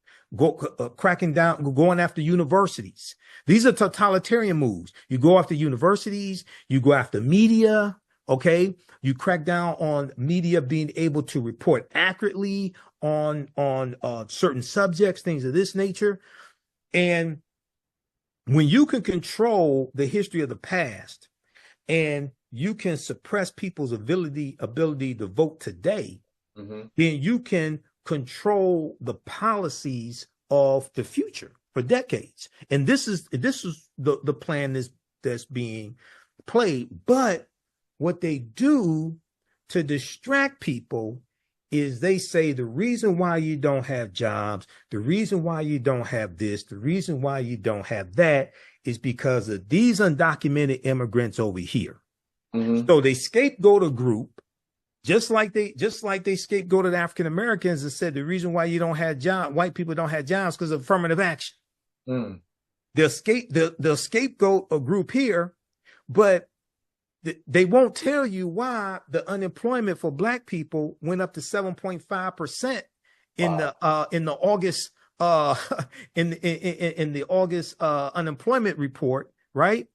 Speaker 2: Cracking down, going after universities. These are totalitarian moves. You go after universities, you go after media, okay? You crack down on media being able to report accurately on certain subjects, things of this nature. And when you can control the history of the past and you can suppress people's ability to vote today,
Speaker 3: Mm-hmm.
Speaker 2: then you can control the policies of the future for decades. And this is the plan that's being played. But what they do to distract people is they say the reason why you don't have jobs, the reason why you don't have this, the reason why you don't have that is because of these undocumented immigrants over here.
Speaker 3: Mm-hmm.
Speaker 2: So they scapegoat a group, just like they scapegoated African Americans and said the reason why you don't have jobs, white people don't have jobs because of affirmative action.
Speaker 3: Mm.
Speaker 2: They'll scapegoat a group here, but they won't tell you why the unemployment for Black people went up to 7.5% in the August in the August unemployment report, right?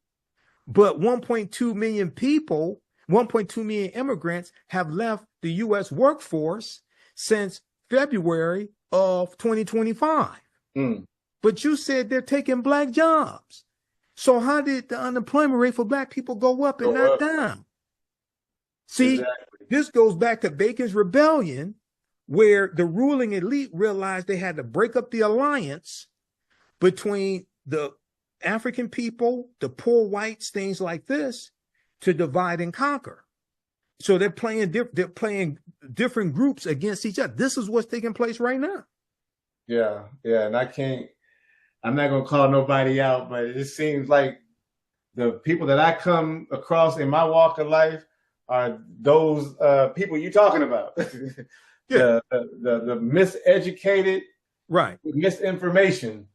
Speaker 2: But 1.2 million people, 1.2 million immigrants have left the U.S. workforce since February of 2025.
Speaker 3: Mm.
Speaker 2: But you said they're taking Black jobs. So how did the unemployment rate for Black people go up and not down? See, exactly. This goes back to Bacon's Rebellion, where the ruling elite realized they had to break up the alliance between the African people, the poor whites, things like this, to divide and conquer. So they're playing different groups against each other. This is what's taking place right now.
Speaker 3: Yeah, and I'm not going to call nobody out, but it seems like the people that I come across in my walk of life are those people you're talking about.
Speaker 2: Yeah.
Speaker 3: the miseducated,
Speaker 2: right?
Speaker 3: Misinformation.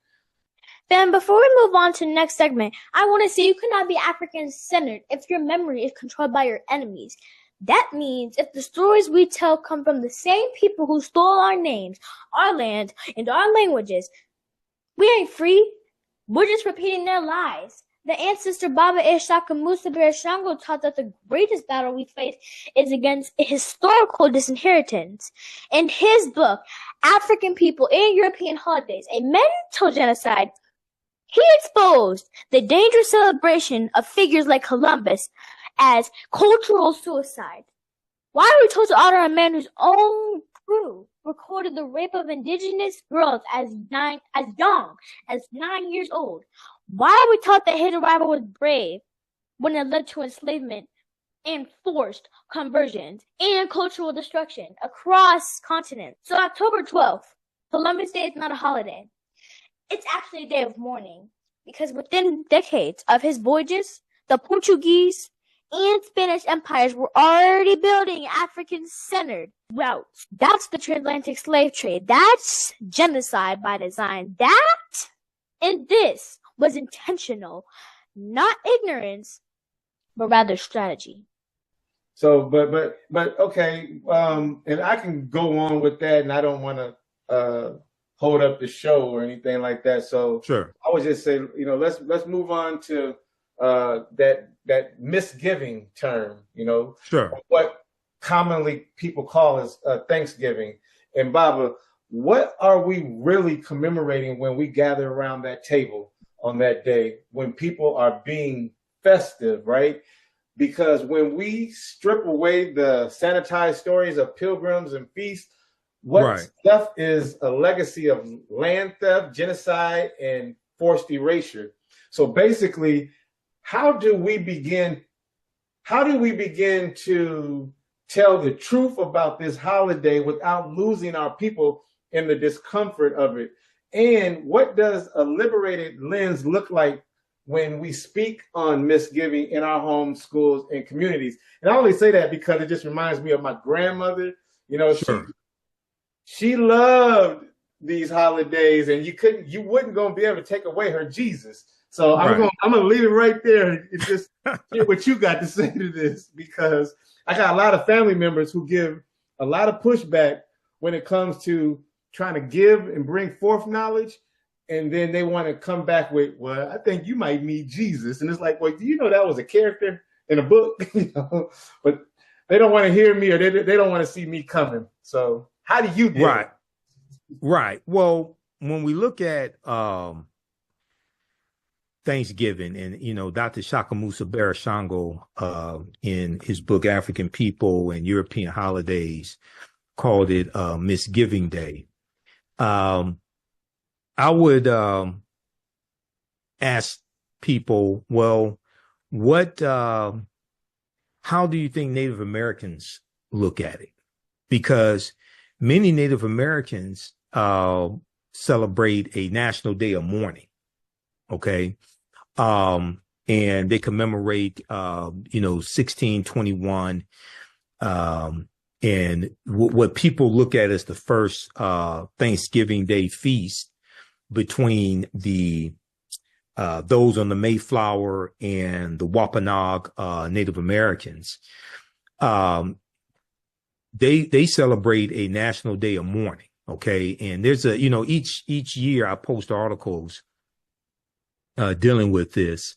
Speaker 1: Then before we move on to the next segment, I want to say you cannot be African-centered if your memory is controlled by your enemies. That means if the stories we tell come from the same people who stole our names, our land, and our languages, we ain't free. We're just repeating their lies. The ancestor Baba Ishaka Musa Shango taught that the greatest battle we face is against historical disinheritance. In his book, African People and European Holidays, a mental genocide, he exposed the dangerous celebration of figures like Columbus as cultural suicide. Why are we told to honor a man whose own crew recorded the rape of indigenous girls as young as 9 years old? Why are we taught that his arrival was brave when it led to enslavement and forced conversions and cultural destruction across continents? So October 12th, Columbus Day is not a holiday. It's actually a day of mourning because within decades of his voyages, the Portuguese and Spanish empires were already building African-centered routes. That's the transatlantic slave trade. That's genocide by design. That and this was intentional, not ignorance, but rather strategy.
Speaker 3: So, but okay, and I can go on with that, and I don't want to hold up the show or anything like that. So,
Speaker 2: sure,
Speaker 3: I would just say, let's move on to that misgiving term,
Speaker 2: sure,
Speaker 3: what commonly people call as Thanksgiving. And Baba, what are we really commemorating when we gather around that table on that day, when people are being festive, right? Because when we strip away the sanitized stories of pilgrims and feasts, what's left is a legacy of land theft, genocide, and forced erasure. So basically, how do we begin how do we begin to tell the truth about this holiday without losing our people in the discomfort of it? And what does a liberated lens look like when we speak on misgiving in our homes, schools, and communities? And I only say that because it just reminds me of my grandmother. You know,
Speaker 2: Sure.
Speaker 3: she loved these holidays, and you wouldn't gonna be able to take away her Jesus. So
Speaker 2: Right.
Speaker 3: I'm gonna leave it right there and just hear what you got to say to this, because I got a lot of family members who give a lot of pushback when it comes to trying to give and bring forth knowledge, and then they want to come back with, well, I think you might need Jesus, and it's like, well, do you know that was a character in a book? You know, but they don't want to hear me, or they don't want to see me coming. So how do you do
Speaker 2: Right. Right. Well, when we look at Thanksgiving, and Dr. Shakamusa Barashango in his book African People and European Holidays called it Misgiving Day. I would ask people, well, how do you think Native Americans look at it? Because many Native Americans celebrate a National Day of Mourning. Okay. And they commemorate, 1621. And what people look at as the first Thanksgiving Day feast between those on the Mayflower and the Wampanoag Native Americans. They celebrate a National Day of Mourning. Okay. And there's each year I post articles dealing with this.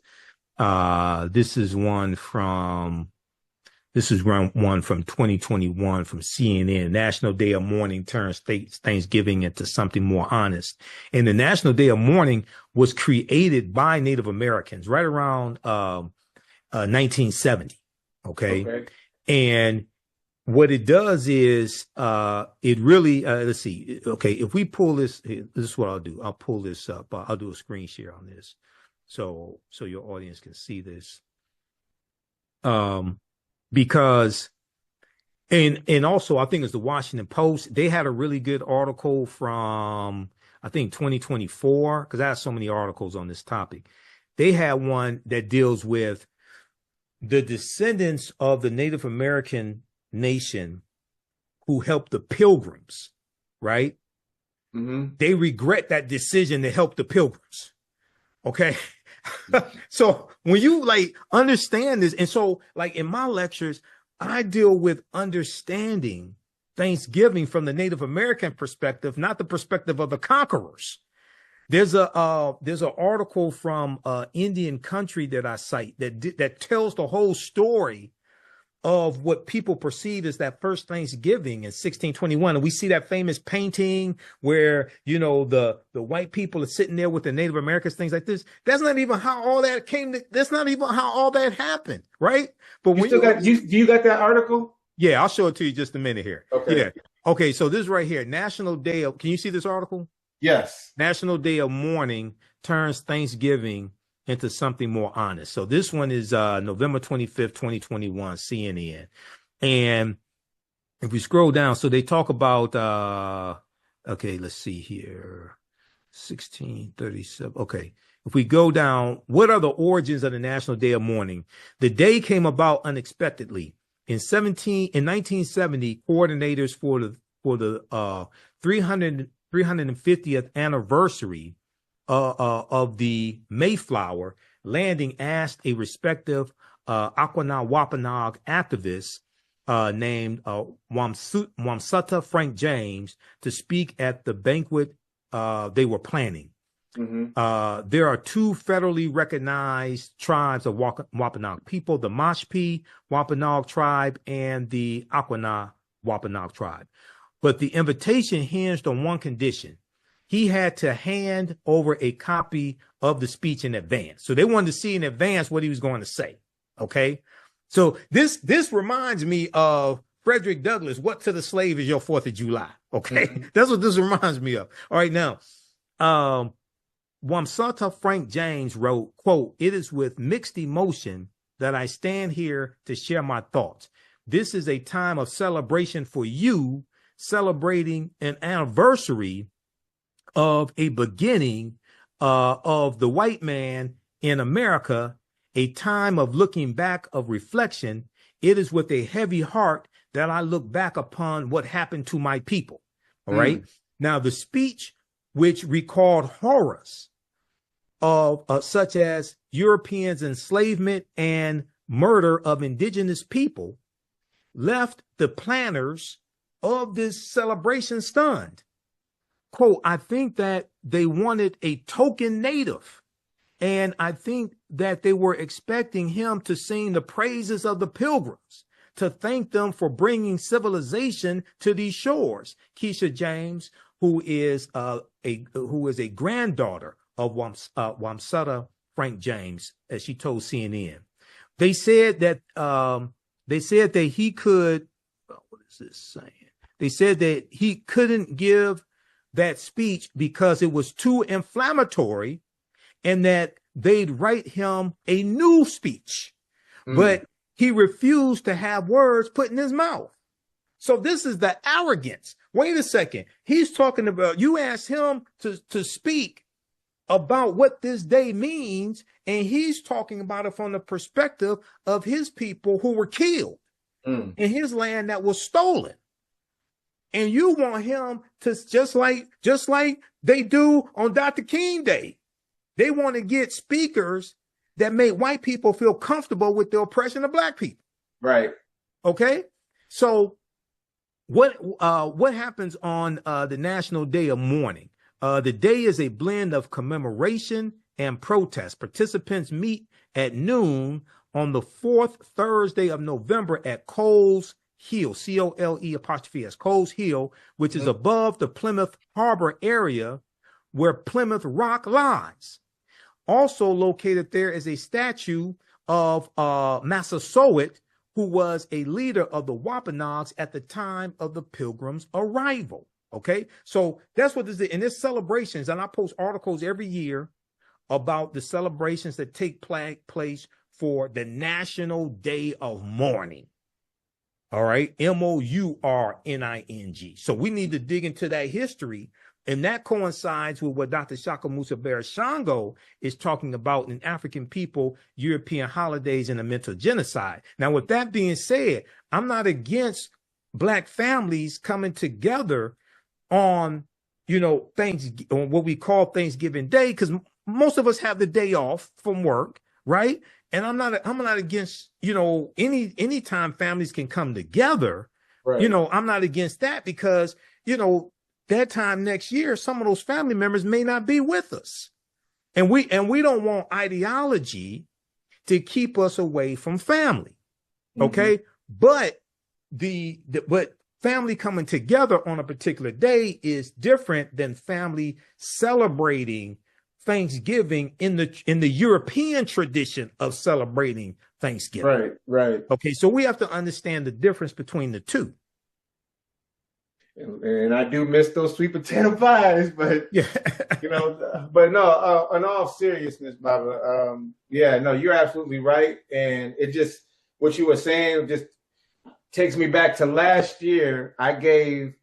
Speaker 2: This is one from 2021 from CNN. National Day of Mourning turns Thanksgiving into something more honest. And the National Day of Mourning was created by Native Americans right around 1970. Okay. And what it does is it really let's see. Okay, if we pull this is what I'll do. I'll pull this up. I'll do a screen share on this so your audience can see this. Because and also I think it's the Washington Post. They had a really good article from I think 2024, because I have so many articles on this topic. They had one that deals with the descendants of the Native American nation who helped the Pilgrims, right? Mm-hmm. They regret that decision to help the Pilgrims. Okay. So when you understand this, and so in my lectures, I deal with understanding Thanksgiving from the Native American perspective, not the perspective of the conquerors. There's an article from Indian Country that I cite that tells the whole story of what people perceive as that first Thanksgiving in 1621. And we see that famous painting where, the white people are sitting there with the Native Americans, things like this. That's not even how all that that's not even how all that happened. Right. But do
Speaker 3: you got that article?
Speaker 2: Yeah, I'll show it to you just a minute here.
Speaker 3: Okay.
Speaker 2: Yeah. Okay. So this right here, National Day of, can you see this article?
Speaker 3: Yes.
Speaker 2: National Day of Mourning turns Thanksgiving into something more honest. So this one is November 25th, 2021, CNN. And if we scroll down, so they talk about, okay, let's see here, 1637. Okay. If we go down, what are the origins of the National Day of Mourning? The day came about unexpectedly. In 1970, coordinators for the 350th anniversary of the Mayflower landing asked a respective Aquinnah Wampanoag activist named Wamsutta Frank James to speak at the banquet they were planning. Mm-hmm. There are two federally recognized tribes of Wampanoag people, the Mashpee Wampanoag tribe and the Aquinnah Wampanoag tribe. But the invitation hinged on one condition. He had to hand over a copy of the speech in advance. So they wanted to see in advance what he was going to say. Okay. So this reminds me of Frederick Douglass. What to the slave is your 4th of July. Okay. Mm-hmm. That's what this reminds me of. All right. Now, Wamsutta Frank James wrote, quote, "It is with mixed emotion that I stand here to share my thoughts. This is a time of celebration for you, celebrating an anniversary of a beginning of the white man in America, a time of looking back, of reflection. It is with a heavy heart that I look back upon what happened to my people. All right. Now, the speech which recalled horrors of such as Europeans' enslavement and murder of indigenous people left the planners of this celebration stunned. Quote, I think that they wanted a token native, and I think that they were expecting him to sing the praises of the pilgrims, to thank them for bringing civilization to these shores. Keisha James, who is a granddaughter of Wamsutta Frank James, as she told CNN, they said that he could. What is this saying? They said that he couldn't give that speech because it was too inflammatory, and that they'd write him a new speech, but he refused to have words put in his mouth. So this is the arrogance. Wait a second. He's talking about, you asked him to speak about what this day means, and he's talking about it from the perspective of his people who were killed in his land that was stolen. And you want him to, just like they do on Dr. King Day, they want to get speakers that make white people feel comfortable with the oppression of black people.
Speaker 3: Right.
Speaker 2: Okay. So what happens on the National Day of Mourning? The day is a blend of commemoration and protest. Participants meet at noon on the fourth Thursday of November at Coles Hill, COLE', Coles Hill, which is above the Plymouth Harbor area where Plymouth Rock lies. Also located there is a statue of Massasoit, who was a leader of the Wampanoags at the time of the Pilgrims' arrival. Okay, so that's what this is. And there's celebrations, and I post articles every year about the celebrations that take place for the National Day of Mourning. All right, MOURNING. So we need to dig into that history, and that coincides with what Dr. Shaka Musa Shango is talking about in African people, European holidays, and a mental genocide. Now, with that being said, I'm not against black families coming together on, on what we call Thanksgiving Day, because most of us have the day off from work, right? And I'm not against, any time families can come together, right. I'm not against that, because, that time next year, some of those family members may not be with us. And we don't want ideology to keep us away from family. Okay. But but family coming together on a particular day is different than family celebrating Thanksgiving in the European tradition of celebrating Thanksgiving.
Speaker 3: Right.
Speaker 2: Okay, so we have to understand the difference between the two.
Speaker 3: And I do miss those sweet potato pies, but yeah. But no, in all seriousness, Baba, you're absolutely right. And it just, what you were saying just takes me back to last year. I gave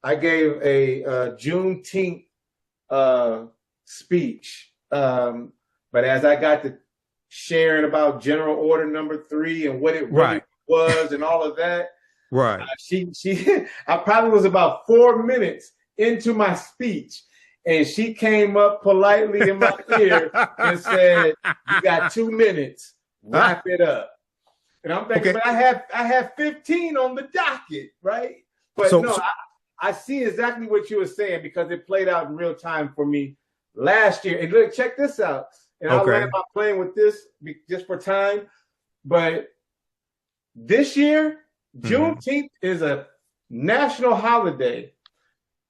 Speaker 3: a Juneteenth speech. But as I got to sharing about General Order Number 3 and what it really was and all of that,
Speaker 2: right.
Speaker 3: I probably was about 4 minutes into my speech, and she came up politely in my ear and said, "You got 2 minutes, wrap it up." And I'm thinking, but I have 15 on the docket, right? But I see exactly what you were saying, because it played out in real time for me last year. And look, check this out. And I'll land my plane with this just for time. But this year, Juneteenth is a national holiday.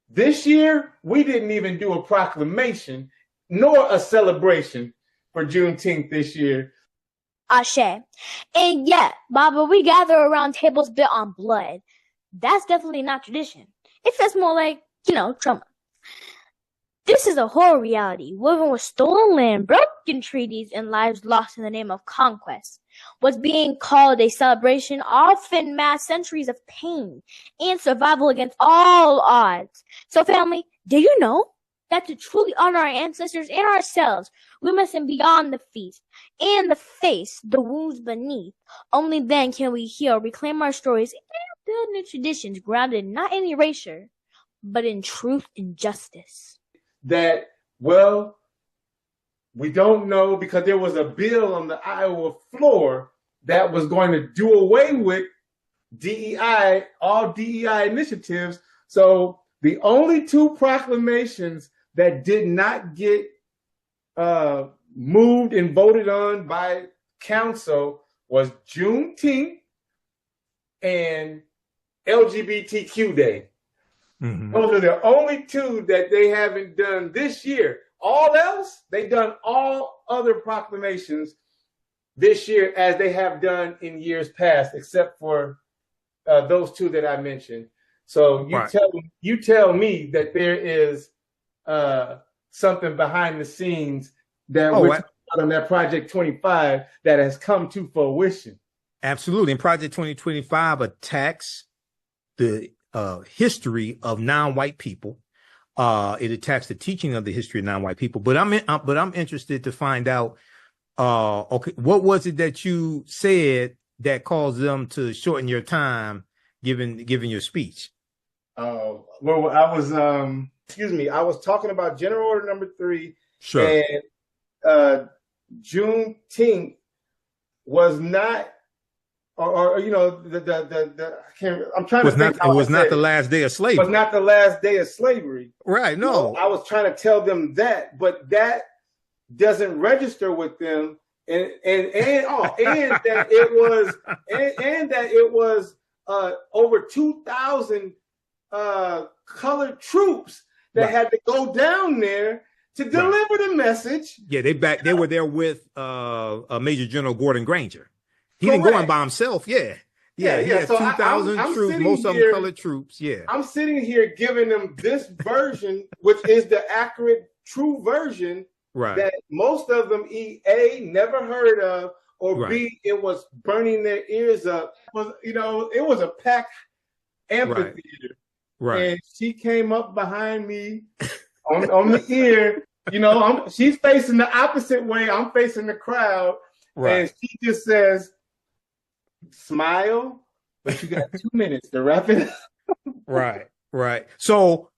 Speaker 3: This year, we didn't even do a proclamation nor a celebration for Juneteenth this year.
Speaker 1: Ashe. And yeah, Baba, we gather around tables built on blood. That's definitely not tradition. It feels more like, trauma. This is a horror reality, woven with stolen land, broken treaties, and lives lost in the name of conquest. was being called a celebration, often masked centuries of pain and survival against all odds. So, family, did you know that to truly honor our ancestors and ourselves, we must stand beyond the feast and the face the wounds beneath? Only then can we heal, reclaim our stories, and build new traditions grounded not in erasure, but in truth and justice.
Speaker 3: That, well, we don't know, because there was a bill on the Iowa floor that was going to do away with DEI, all DEI initiatives. So the only two proclamations that did not get moved and voted on by council was Juneteenth and LGBTQ Day. Mm-hmm. Those are the only two that they haven't done this year. All else, they've done all other proclamations this year as they have done in years past, except for those two that I mentioned. So you tell me that there is something behind the scenes that we're talking about on that Project 25 that has come to fruition.
Speaker 2: Absolutely. And Project 2025 attacks the history of non-white people. It attacks the teaching of the history of non-white people. But I'm interested to find out, okay, what was it that you said that caused them to shorten your time giving your speech?
Speaker 3: Well, I was I was talking about General Order Number 3.
Speaker 2: Sure.
Speaker 3: And Juneteenth was not, or you know, I'm trying to think.
Speaker 2: It was not the last day of slavery.
Speaker 3: It was not the last day of slavery.
Speaker 2: Right. No.
Speaker 3: I was trying to tell them that, but that doesn't register with them, and that it was over 2,000 colored troops that had to go down there to deliver the message.
Speaker 2: Yeah, they were there with Major General Gordon Granger. He didn't go in by himself. Yeah. So 2,000 troops, most of them colored troops. Yeah.
Speaker 3: I'm sitting here giving them this version, which is the accurate, true version that most of them A, never heard of, or B, it was burning their ears up. It was a packed amphitheater. Right. And she came up behind me on the ear. She's facing the opposite way. I'm facing the crowd. Right. And she just says, "Smile, but you got 2 minutes to wrap it up."
Speaker 2: Right. So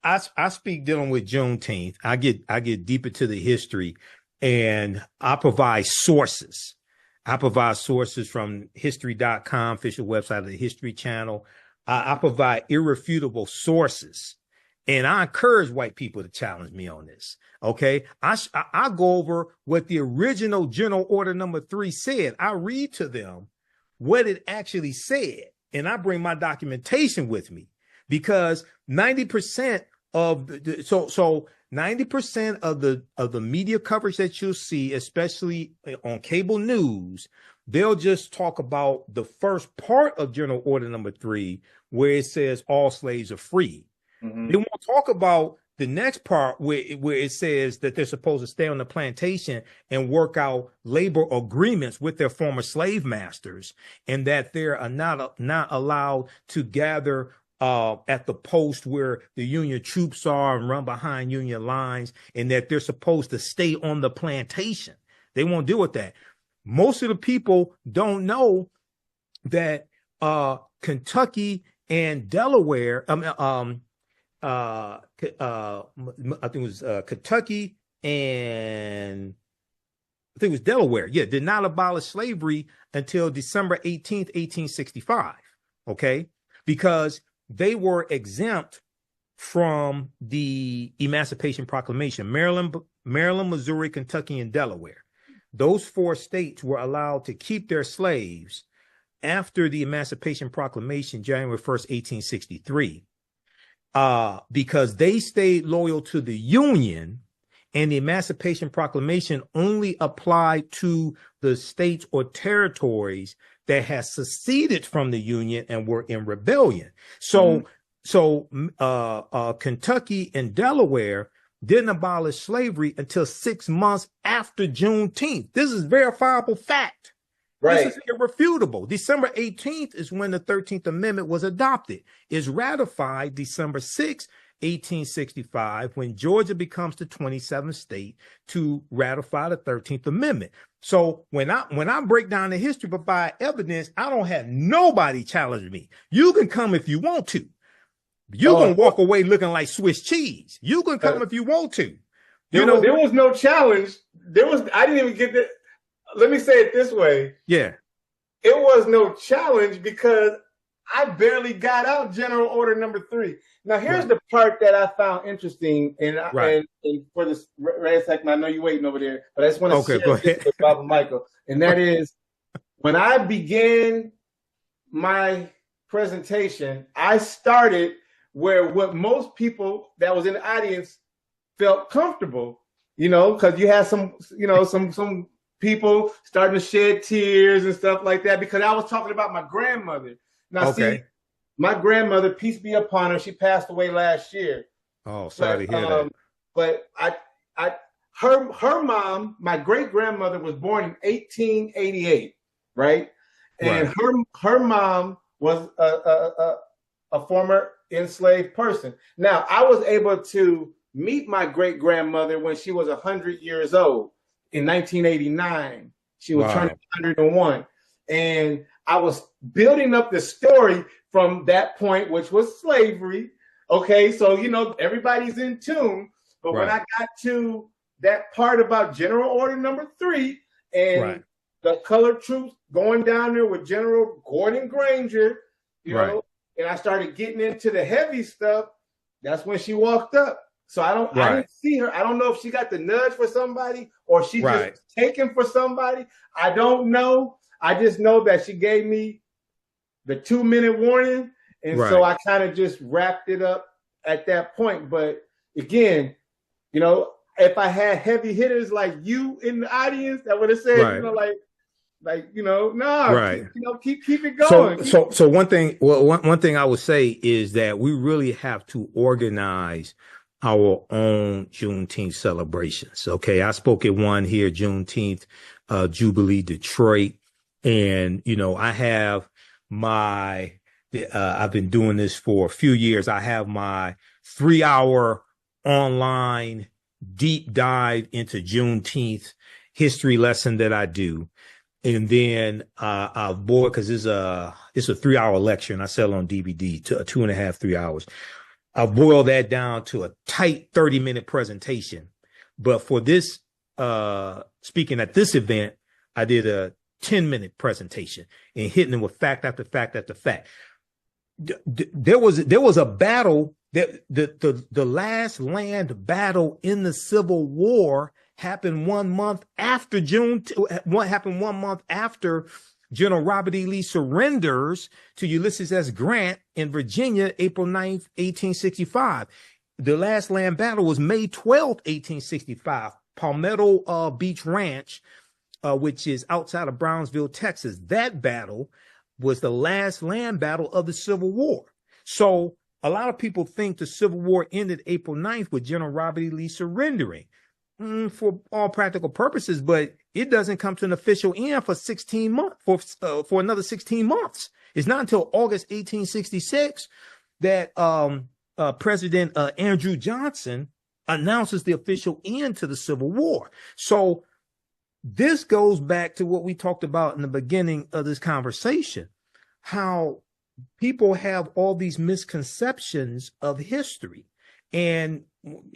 Speaker 2: I speak dealing with Juneteenth. I get deeper to the history, and I provide sources. I provide sources from history.com, official website of the History Channel. I provide irrefutable sources, and I encourage white people to challenge me on this. Okay. I go over what the original General Order Number 3 said. I read to them what it actually said, and I bring my documentation with me, because 90% of 90% of the media coverage that you'll see, especially on cable news, they'll just talk about the first part of General Order Number 3, where it says all slaves are free. Mm-hmm. They won't talk about the next part where it says that they're supposed to stay on the plantation and work out labor agreements with their former slave masters, and that they're not allowed to gather at the post where the Union troops are and run behind Union lines, and that they're supposed to stay on the plantation. They won't deal with that. Most of the people don't know that Kentucky and Delaware, I think it was Kentucky and I think it was Delaware. Yeah, did not abolish slavery until December 18th, 1865. Okay, because they were exempt from the Emancipation Proclamation. Maryland, Missouri, Kentucky, and Delaware. Those 4 states were allowed to keep their slaves after the Emancipation Proclamation, January 1st, 1863. Because they stayed loyal to the Union, and the Emancipation Proclamation only applied to the states or territories that had seceded from the Union and were in rebellion. So Kentucky and Delaware didn't abolish slavery until 6 months after Juneteenth. This is verifiable fact.
Speaker 3: Right.
Speaker 2: This is irrefutable. December 18th is when the 13th Amendment was adopted. It's ratified December 6th, 1865, when Georgia becomes the 27th state to ratify the 13th Amendment. So when I break down the history, but by evidence, I don't have nobody challenge me. You can come if you want to. You're going to walk away looking like Swiss cheese. You can come if you want to.
Speaker 3: There was no challenge. I didn't even get that. Let me say it this way.
Speaker 2: Yeah.
Speaker 3: It was no challenge because I barely got out General Order Number 3. Now, here's the part that I found interesting, and for this Reya'Sekhmet, I know you're waiting over there, but I just want to share this with Baba Michael, and that is when I began my presentation, I started where what most people that was in the audience felt comfortable, because you had some people starting to shed tears and stuff like that because I was talking about my grandmother. Now, see, my grandmother, peace be upon her, she passed away last year.
Speaker 2: Oh, sorry to hear that.
Speaker 3: But her mom, my great grandmother, was born in 1888, right? And her mom was a former enslaved person. Now, I was able to meet my great grandmother when she was 100 years old in 1989. She was turning 101. And I was building up the story from that point, which was slavery. Okay, so, everybody's in tune. But when I got to that part about General Order Number 3 and the colored troops going down there with General Gordon Granger, you know, and I started getting into the heavy stuff, that's when she walked up. So I didn't see her. I don't know if she got the nudge for somebody or she just taken for somebody. I don't know. I just know that she gave me the 2-minute warning. And so I kind of just wrapped it up at that point. But again, if I had heavy hitters like you in the audience, that would have said, keep it going.
Speaker 2: So one thing I would say is that we really have to organize our own Juneteenth celebrations. Okay. I spoke at one here, Juneteenth, Jubilee, Detroit. And, I have I've been doing this for a few years. I have my 3-hour online deep dive into Juneteenth history lesson that I do. And then, because it's a 3-hour lecture and I sell it on DVD to 2.5, 3 hours. I'll boil that down to a tight 30-minute presentation. But for this, speaking at this event, I did a 10-minute presentation and hitting them with fact after fact after fact. There was a battle that the last land battle in the Civil War happened 1 month after happened 1 month after General Robert E. Lee surrenders to Ulysses S. Grant in Virginia, April 9th, 1865. The last land battle was May 12th, 1865, Palmetto Beach Ranch, which is outside of Brownsville, Texas. That battle was the last land battle of the Civil War. So a lot of people think the Civil War ended April 9th with General Robert E. Lee surrendering. For all practical purposes, but it doesn't come to an official end for 16 months, for another 16 months. It's not until August 1866 that President Andrew Johnson announces the official end to the Civil War. So this goes back to what we talked about in the beginning of this conversation, how people have all these misconceptions of history. And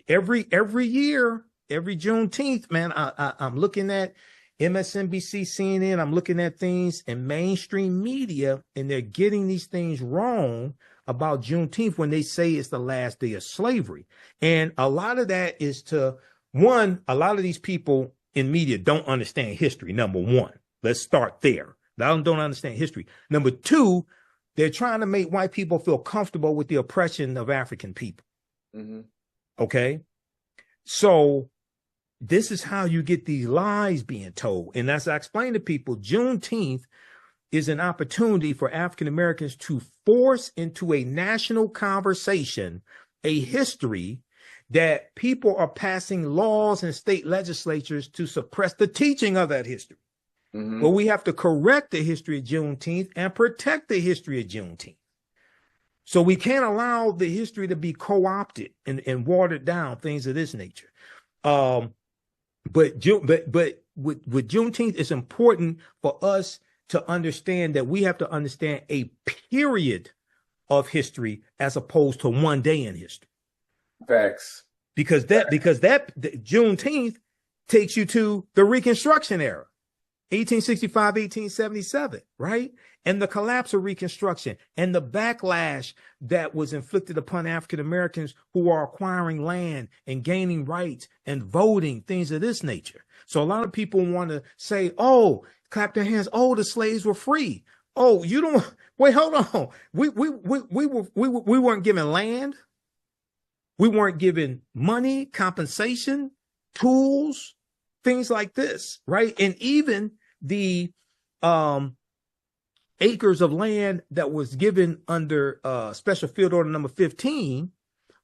Speaker 2: every year, every Juneteenth, man, I'm looking at MSNBC, CNN, I'm looking at things in mainstream media, and they're getting these things wrong about Juneteenth when they say it's the last day of slavery. And a lot of that is a lot of these people in media don't understand history, number one. Let's start there. They don't understand history. Number two, they're trying to make white people feel comfortable with the oppression of African people. Mm-hmm. Okay? So this is how you get these lies being told. And as I explained to people, Juneteenth is an opportunity for African Americans to force into a national conversation a history that people are passing laws and state legislatures to suppress the teaching of that history. Well, we have to correct the history of Juneteenth and protect the history of Juneteenth. So we can't allow the history to be co-opted and watered down, things of this nature. But with Juneteenth, it's important for us to understand that we have to understand a period of history as opposed to one day in history.
Speaker 3: Facts.
Speaker 2: Because that Juneteenth takes you to the Reconstruction era, 1865, 1877, right? And the collapse of Reconstruction and the backlash that was inflicted upon African Americans who are acquiring land and gaining rights and voting, things of this nature. So a lot of people want to say, oh, clap their hands. Oh, the slaves were free. Oh, you don't wait. Hold on. We weren't given land. We weren't given money, compensation, tools, things like this, right? And even the acres of land that was given under Special Field Order number 15,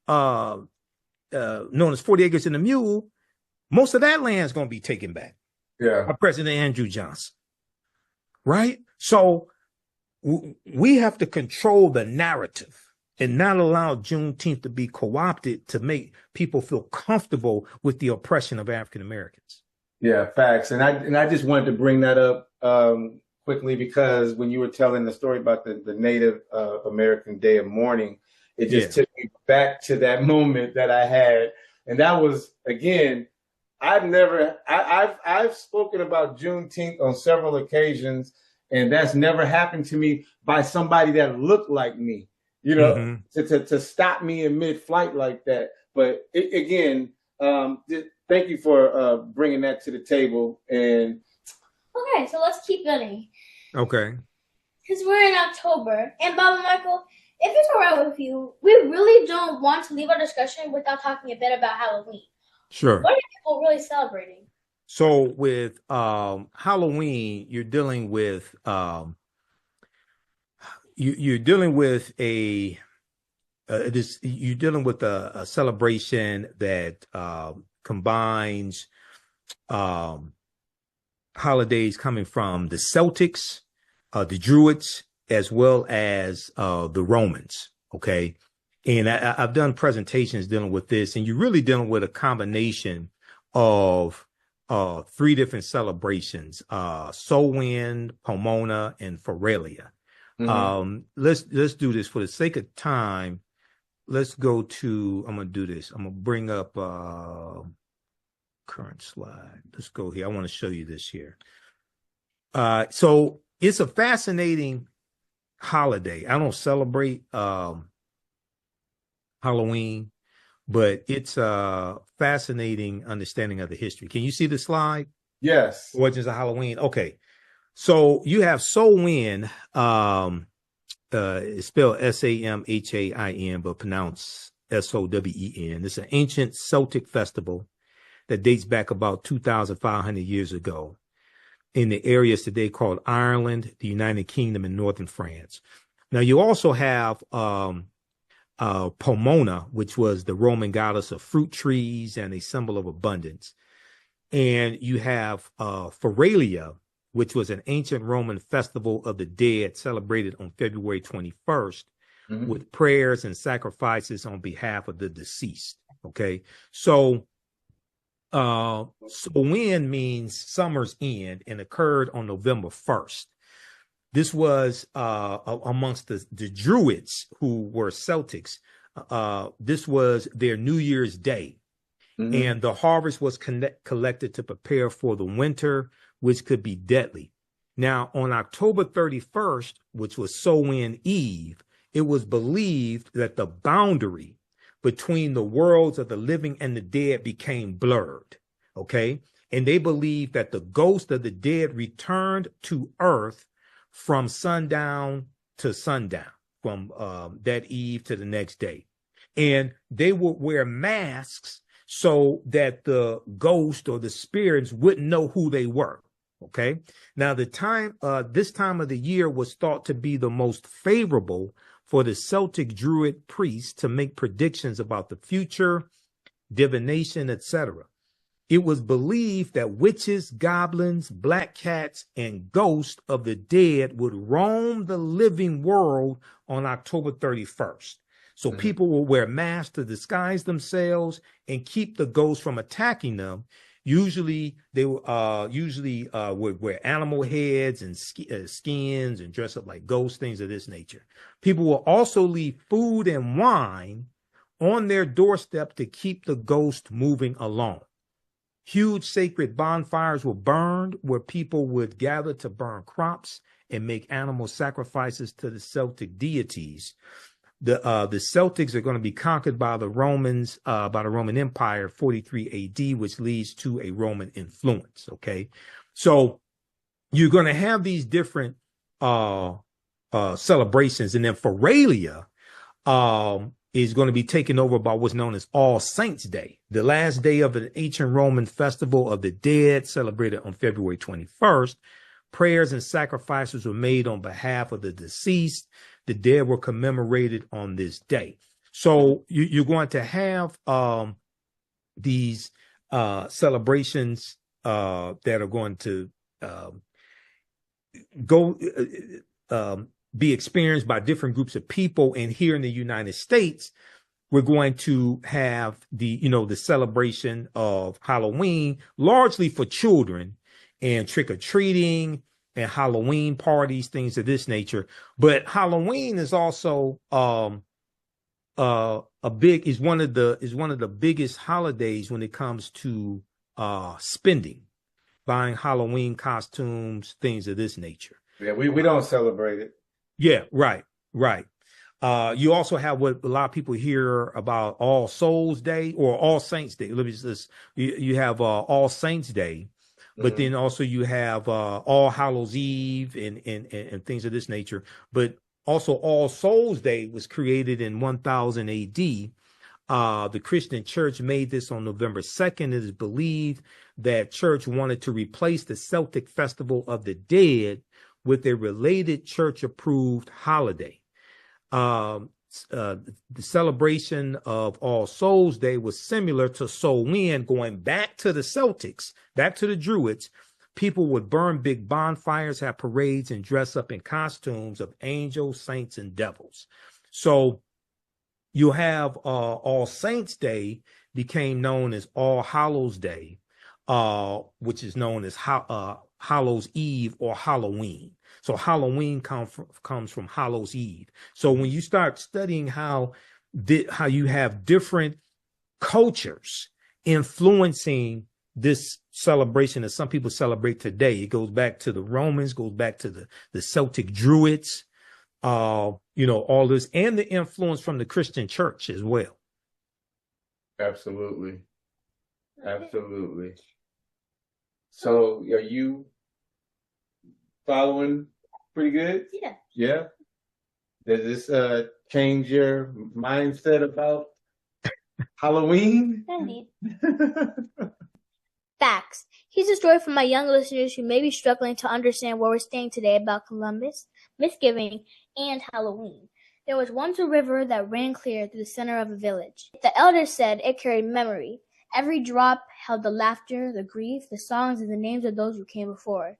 Speaker 2: known as 40 acres and a mule, most of that land is going to be taken back.
Speaker 3: Yeah.
Speaker 2: By President Andrew Johnson, right? So we have to control the narrative and not allow Juneteenth to be co-opted to make people feel comfortable with the oppression of African Americans.
Speaker 3: Yeah, facts. And I just wanted to bring that up quickly because when you were telling the story about the Native American Day of Mourning, it just took me back to that moment that I had. And that was, again, I've spoken about Juneteenth on several occasions, and that's never happened to me by somebody that looked like me, you know, to stop me in mid-flight like that. But again, thank you for bringing that to the table. And
Speaker 1: okay, so let's keep going.
Speaker 2: Okay.
Speaker 1: Because we're in October, and Bob and Michael, if it's all right with you, we really don't want to leave our discussion without talking a bit about Halloween.
Speaker 2: Sure.
Speaker 1: What are people really celebrating?
Speaker 2: So with Halloween, you're dealing with you're dealing with a celebration that combines holidays coming from the Celtics, the Druids, as well as the Romans. Okay. And I've done presentations dealing with this, and you're really dealing with a combination of three different celebrations, Samhain, Pomona, and Feralia. Let's do this for the sake of time. Let's go to, I'm going to do this. I'm going to bring up current slide. Let's go here. I want to show you this here. So it's a fascinating holiday. I don't celebrate Halloween, but it's a fascinating understanding of the history. Can you see the slide?
Speaker 3: Yes.
Speaker 2: Origins of Halloween. Okay. So you have Samhain, it's spelled Samhain, but pronounced Sowen. It's an ancient Celtic festival that dates back about 2,500 years ago in the areas today called Ireland, the United Kingdom, and northern France. Now you also have Pomona, which was the Roman goddess of fruit trees and a symbol of abundance. And you have Feralia, which was an ancient Roman festival of the dead celebrated on February 21st with prayers and sacrifices on behalf of the deceased. Okay. So Samhain means summer's end and occurred on November 1st. This was amongst the Druids, who were Celtics. This was their New Year's Day. And the harvest was collected to prepare for the winter, which could be deadly. Now, on October 31st, which was Samhain Eve, it was believed that the boundary between the worlds of the living and the dead became blurred. Okay. And they believed that the ghost of the dead returned to earth from sundown to sundown, from that eve to the next day. And they would wear masks so that the ghost or the spirits wouldn't know who they were. Okay. Now, this time of the year was thought to be the most favorable for the Celtic Druid priests to make predictions about the future, divination, etc. It was believed that witches, goblins, black cats, and ghosts of the dead would roam the living world on October 31st. So people will wear masks to disguise themselves and keep the ghosts from attacking them. Usually they would wear animal heads and skins and dress up like ghosts, things of this nature. People will also leave food and wine on their doorstep to keep the ghost moving along. Huge sacred bonfires were burned where people would gather to burn crops and make animal sacrifices to the Celtic deities. The Celtics are going to be conquered by the Romans, by the Roman Empire, 43 AD, which leads to a Roman influence. Okay, so you're going to have these different celebrations, and then Feralia is going to be taken over by what's known as All Saints' Day, the last day of an ancient Roman festival of the dead, celebrated on February 21st. Prayers and sacrifices were made on behalf of the deceased. The dead were commemorated on this day. So you're going to have these celebrations that are going to be experienced by different groups of people. And here in the United States, we're going to have the celebration of Halloween, largely for children, and trick-or-treating and Halloween parties, things of this nature. But Halloween is also one of the biggest holidays when it comes to spending, buying Halloween costumes, things of this nature.
Speaker 3: Yeah, we don't celebrate it.
Speaker 2: Yeah, right. You also have what a lot of people hear about All Souls Day or All Saints Day. Let me just, you have All Saints Day, but then also you have All Hallows Eve and things of this nature. But also All Souls Day was created in 1000 AD. The Christian Church made this on November 2nd. It is believed that church wanted to replace the Celtic Festival of the Dead with a related church-approved holiday. The celebration of All Souls Day was similar to Samhain, going back to the Celtics, back to the Druids. People would burn big bonfires, have parades, and dress up in costumes of angels, saints, and devils. So you have All Saints Day became known as All Hallows Day, which is known as Hallows Eve or Halloween. So Halloween comes from Hallows Eve. So when you start studying how you have different cultures influencing this celebration that some people celebrate today, it goes back to the Romans, goes back to the Celtic Druids, all this, and the influence from the Christian church as well.
Speaker 3: Absolutely. So are you following pretty good? Yeah. Does this change your mindset about Halloween?
Speaker 1: Indeed. Facts. Here's a story for my young listeners who may be struggling to understand where we're staying today about Columbus, Misgiving, and Halloween. There was once a river that ran clear through the center of a village. The elders said it carried memory. Every drop held the laughter, the grief, the songs, and the names of those who came before.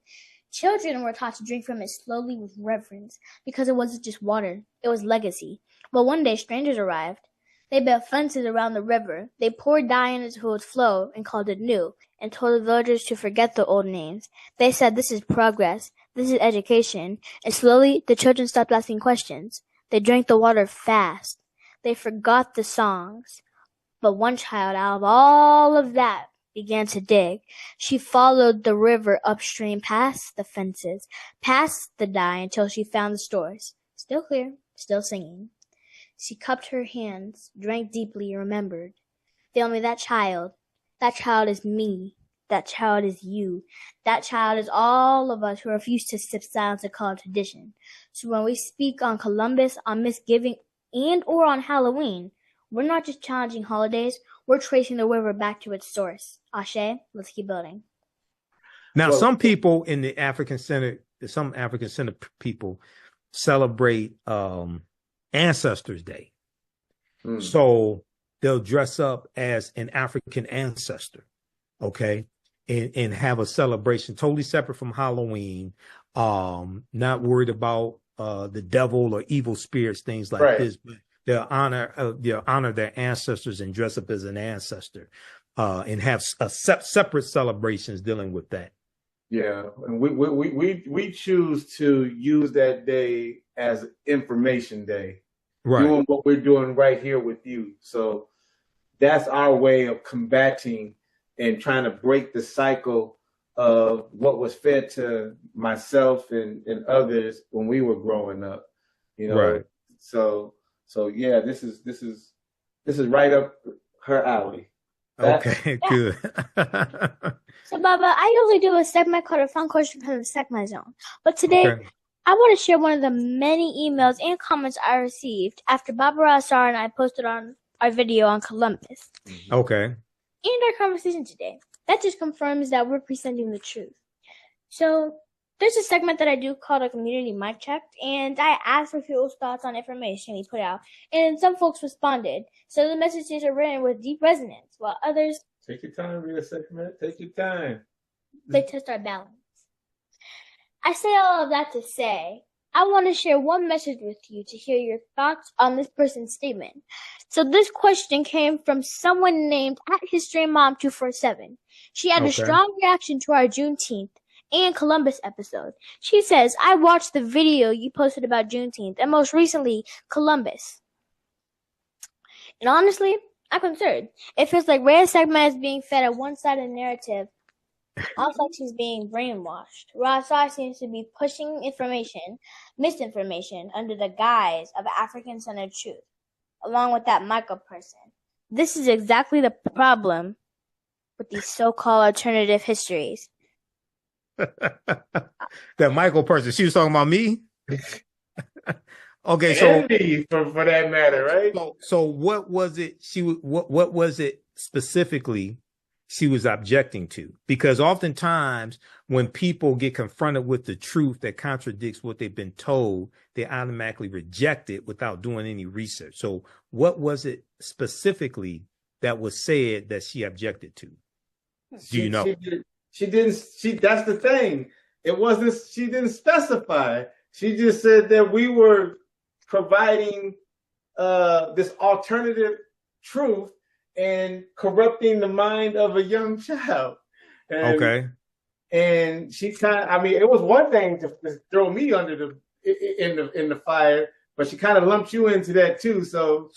Speaker 1: Children were taught to drink from it slowly with reverence, because it wasn't just water, it was legacy. But one day strangers arrived. They built fences around the river. They poured dye into its flow and called it new, and told the villagers to forget the old names. They said this is progress, this is education, and slowly the children stopped asking questions. They drank the water fast. They forgot the songs. But one child, out of all of that, began to dig. She followed the river upstream past the fences, past the dye until she found the stores. Still clear, still singing. She cupped her hands, drank deeply, and remembered. Feel me, that child is me. That child is you. That child is all of us who refuse to sip silence and call it tradition. So when we speak on Columbus, on Misgiving, and or on Halloween, we're not just challenging holidays, we're tracing the river back to its source. Ashe, let's keep building.
Speaker 2: Now, some people in the some African-centered people celebrate Ancestors Day. So they'll dress up as an African ancestor. okay, and have a celebration totally separate from Halloween, not worried about the devil or evil spirits, things like this, but they'll honor their ancestors and dress up as an ancestor, and have separate celebrations dealing with that.
Speaker 3: Yeah, and we choose to use that day as Information Day, doing what we're doing right here with you. So that's our way of combating and trying to break the cycle of what was fed to myself and others when we were growing up. You know,
Speaker 2: Right.
Speaker 3: So yeah, this is right up her alley.
Speaker 2: Okay, good.
Speaker 1: So, Baba, I usually do a segment called a fun question from the segment zone. But today, I want to share one of the many emails and comments I received after Baba Rassar and I posted on our video on Columbus.
Speaker 2: Okay.
Speaker 1: And our conversation today. That just confirms that we're presenting the truth. So, there's a segment that I do called a community mic check, and I asked for people's thoughts on information we put out, and some folks responded. So the messages are written with deep resonance, while others
Speaker 3: take your time, Reya'Sekhmet. Take your time.
Speaker 1: They test our balance. I say all of that to say, I want to share one message with you to hear your thoughts on this person's statement. So this question came from someone named @HistoryMom247. She had a strong reaction to our Juneteenth and Columbus episode. She says, I watched the video you posted about Juneteenth and most recently Columbus. And honestly, I'm concerned. It feels like Reya'Sekhmet is being fed a one-sided narrative. Also, like she's being brainwashed. Rassar seems to be pushing misinformation, under the guise of African-centered truth, along with that Michael person. This is exactly the problem with these so-called alternative histories.
Speaker 2: That Michael person, she was talking about me? Okay,
Speaker 3: so for that matter, right?
Speaker 2: So what was it what was it specifically she was objecting to? Because oftentimes when people get confronted with the truth that contradicts what they've been told, they automatically reject it without doing any research. So what was it specifically that was said that she objected to? Do you know?
Speaker 3: She didn't. That's the thing. It wasn't. She didn't specify. She just said that we were providing this alternative truth and corrupting the mind of a young child. And, And she it was one thing to throw me under in the fire, but she kind of lumped you into that too. So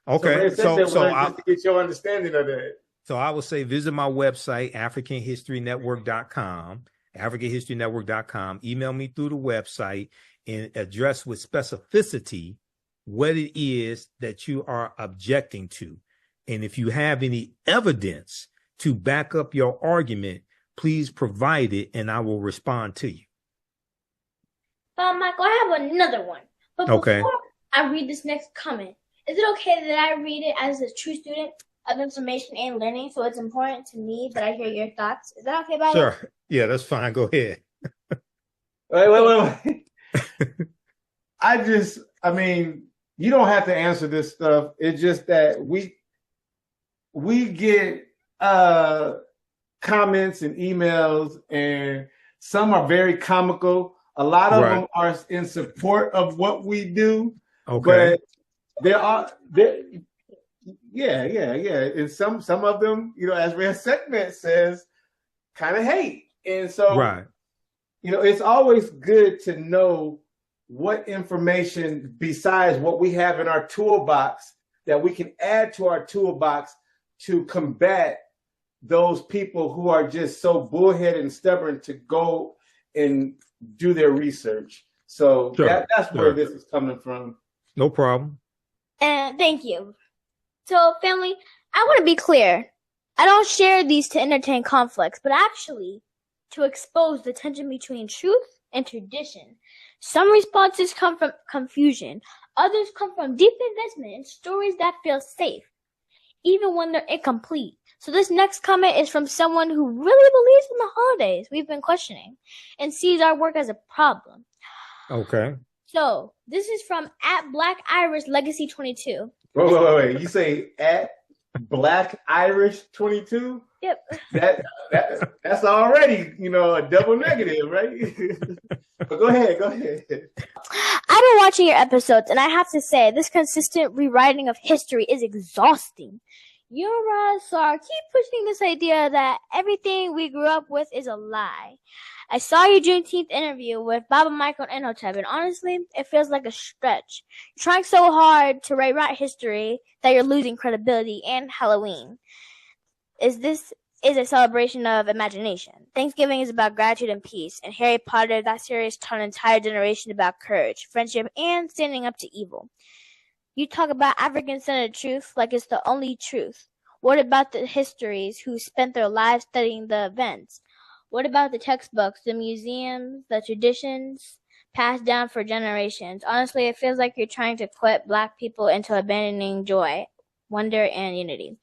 Speaker 3: just to get your understanding of that.
Speaker 2: So I would say visit my website, AfricanHistoryNetwork.com, AfricanHistoryNetwork.com. Email me through the website and address with specificity what it is that you are objecting to. And if you have any evidence to back up your argument, please provide it and I will respond to you.
Speaker 1: Michael, I have another one. But before I read this next comment, is it okay that I read it as a true student of information and learning? So it's important to me that I hear your thoughts. Is that okay, by the way?
Speaker 2: Sure. Yeah, that's fine. Go ahead.
Speaker 3: Wait. You don't have to answer this stuff. It's just that we get comments and emails, and some are very comical. A lot of them are in support of what we do. But and some of them, as Reya'Sekhmet says, kind of hate. And so, it's always good to know what information besides what we have in our toolbox that we can add to our toolbox to combat those people who are just so bullheaded and stubborn to go and do their research. So that's where this is coming from.
Speaker 2: No problem.
Speaker 1: Thank you. So, family, I want to be clear. I don't share these to entertain conflicts, but actually to expose the tension between truth and tradition. Some responses come from confusion. Others come from deep investment in stories that feel safe, even when they're incomplete. So this next comment is from someone who really believes in the holidays we've been questioning and sees our work as a problem.
Speaker 2: Okay.
Speaker 1: So this is from @BlackIrishLegacy22.
Speaker 3: Wait. You say at? Black Irish 22.
Speaker 1: Yep.
Speaker 3: That's already, a double negative, right? But go ahead.
Speaker 1: I've been watching your episodes, and I have to say, this consistent rewriting of history is exhausting. You and Razar keep pushing this idea that everything we grew up with is a lie. I saw your Juneteenth interview with Baba Michael and Imhotep, and honestly, it feels like a stretch. You're trying so hard to rewrite history that you're losing credibility. And Halloween is a celebration of imagination. Thanksgiving is about gratitude and peace, and Harry Potter, that series, taught an entire generation about courage, friendship, and standing up to evil. You talk about African-centered truth like it's the only truth. What about the histories who spent their lives studying the events? What about the textbooks, the museums, the traditions passed down for generations? Honestly, it feels like you're trying to quit Black people into abandoning joy, wonder, and unity,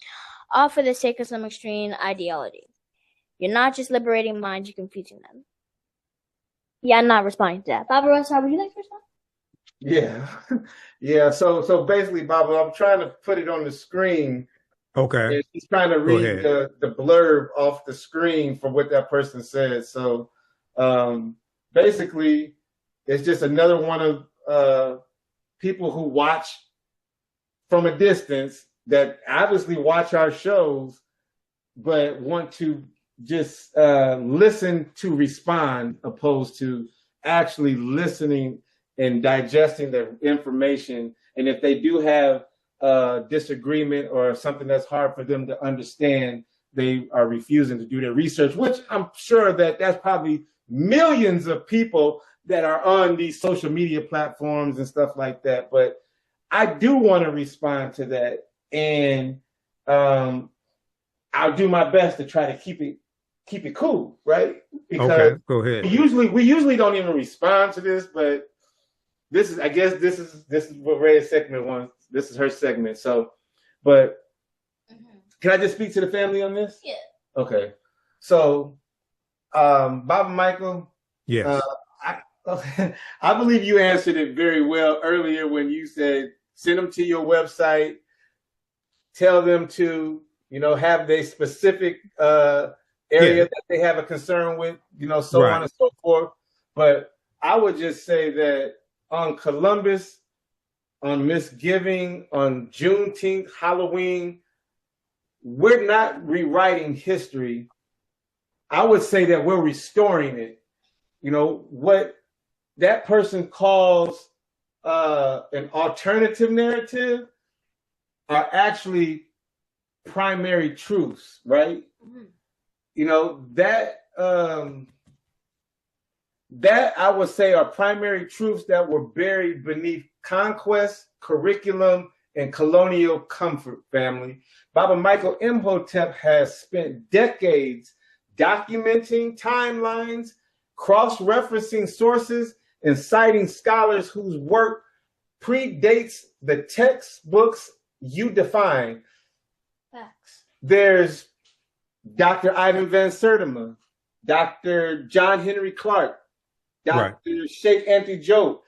Speaker 1: all for the sake of some extreme ideology. You're not just liberating minds, you're confusing them. Yeah, I'm not responding to that. Baba Rosa, would you like to respond?
Speaker 3: Yeah. So basically, Baba, I'm trying to put it on the screen.
Speaker 2: Okay.
Speaker 3: And he's trying to read the blurb off the screen for what that person said. So basically, it's just another one of people who watch from a distance that obviously watch our shows, but want to just listen to respond, opposed to actually listening and digesting the information. And if they do have disagreement or something that's hard for them to understand, they are refusing to do their research, which I'm sure that's probably millions of people that are on these social media platforms and stuff like that. But I do want to respond to that, and I'll do my best to try to keep it cool, right? Because
Speaker 2: go ahead.
Speaker 3: We usually don't even respond to this, but this is what Reya'Sekhmet wants. This is her segment. So, but can I just speak to the family on this?
Speaker 1: Yeah.
Speaker 3: Okay. So, Baba Michael.
Speaker 2: Yes.
Speaker 3: I believe you answered it very well earlier when you said send them to your website, tell them to, have their specific area that they have a concern with, so on and so forth. But I would just say that on Columbus, on Misgiving, on Juneteenth, Halloween, we're not rewriting history. I would say that we're restoring it. What that person calls an alternative narrative are actually primary truths, right? Mm-hmm. That I would say are primary truths that were buried beneath conquest, curriculum, and colonial comfort, family. Baba Michael Imhotep has spent decades documenting timelines, cross-referencing sources, and citing scholars whose work predates the textbooks you define.
Speaker 1: Facts.
Speaker 3: There's Dr. Ivan Van Sertima, Dr. John Henry Clark, Dr. Sheikh Anthony Joe,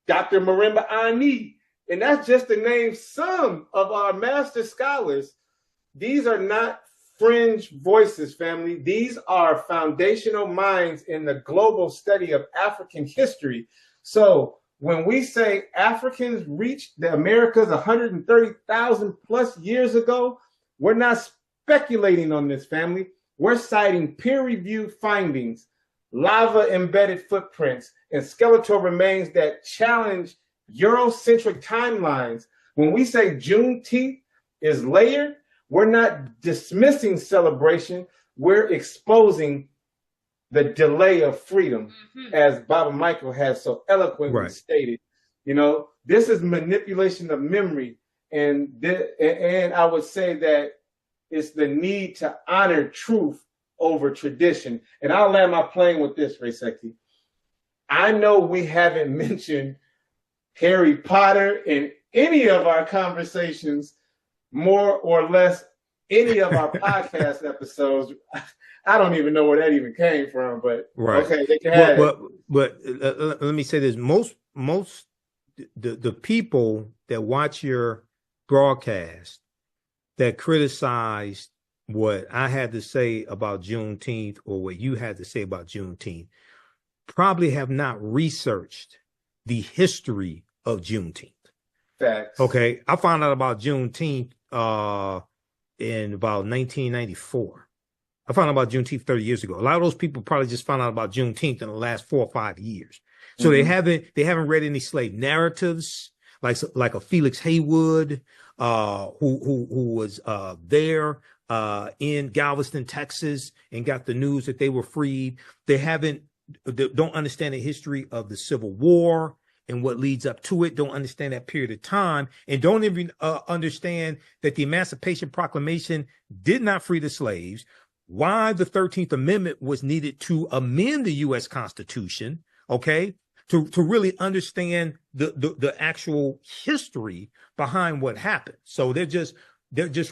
Speaker 3: Dr. Marimba Ani. And that's just to name some of our master scholars. These are not fringe voices, family. These are foundational minds in the global study of African history. So when we say Africans reached the Americas 130,000 plus years ago, we're not speculating on this, family. We're citing peer-reviewed findings, lava-embedded footprints, and skeletal remains that challenge Eurocentric timelines. When we say Juneteenth is layered, we're not dismissing celebration. We're exposing the delay of freedom, as Baba Michael has so eloquently stated. This is manipulation of memory. And I would say that it's the need to honor truth over tradition. And I'll land my plane with this, Reya'Sekhmet. I know we haven't mentioned Harry Potter in any of our conversations, more or less any of our podcast episodes. I don't even know where that even came from, but okay, they can have it.
Speaker 2: But let me say this: most the people that watch your broadcast that criticized what I had to say about Juneteenth or what you had to say about Juneteenth probably have not researched the history of Juneteenth.
Speaker 3: Facts.
Speaker 2: Okay. I found out about Juneteenth in about 1994. I found out about Juneteenth 30 years ago. A lot of those people probably just found out about Juneteenth in the last 4 or 5 years. So they haven't read any slave narratives, like a Felix Haywood, who was there in Galveston, Texas, and got the news that they were freed. They don't understand the history of the Civil War and what leads up to it, don't understand that period of time, and don't even understand that the Emancipation Proclamation did not free the slaves, why the 13th Amendment was needed to amend the U.S. Constitution, okay, to really understand the actual history behind what happened. So they're just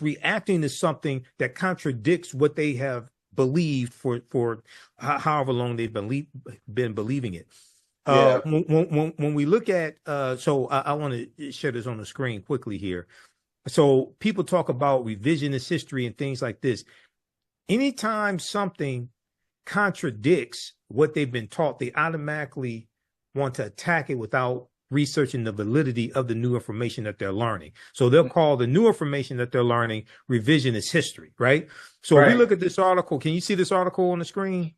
Speaker 2: reacting to something that contradicts what they have believed for however long they've been believing it. When we look at, so I want to share this on the screen quickly here. So people talk about revisionist history and things like this. Anytime something contradicts what they've been taught, they automatically want to attack it without researching the validity of the new information that they're learning. So they'll call the new information that they're learning revisionist history, right? So if we look at this article, can you see this article on the screen?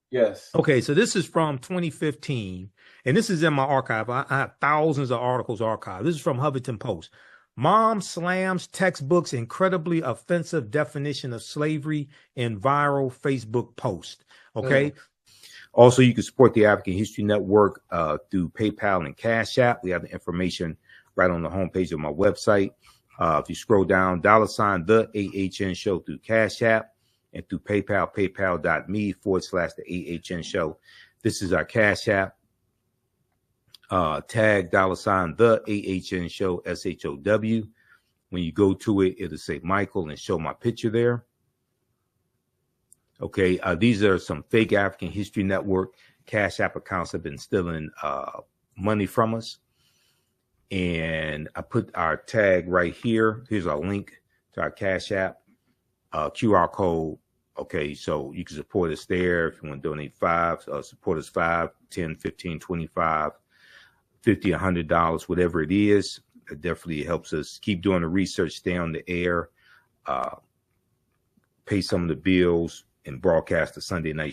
Speaker 3: Yes.
Speaker 2: Okay, so this is from 2015, and this is in my archive. I have thousands of articles archived. This is from Huffington Post. Mom slams textbook's incredibly offensive definition of slavery in viral Facebook post. Okay. Also, you can support the African History Network through PayPal and Cash App. We have the information right on the homepage of my website. If you scroll down, $ the AHN show through Cash App. And through PayPal, paypal.me/the AHN show. This is our Cash App. Tag $ the AHN show, SHOW. When you go to it, it'll say Michael and show my picture there. Okay, these are some fake African History Network Cash App accounts have been stealing money from us. And I put our tag right here. Here's our link to our Cash App. QR code. Okay, so you can support us there if you want to donate support us $5, $10, $15, $25, $50, $100, whatever it is. It definitely helps us keep doing the research, stay on the air, pay some of the bills, and broadcast the Sunday night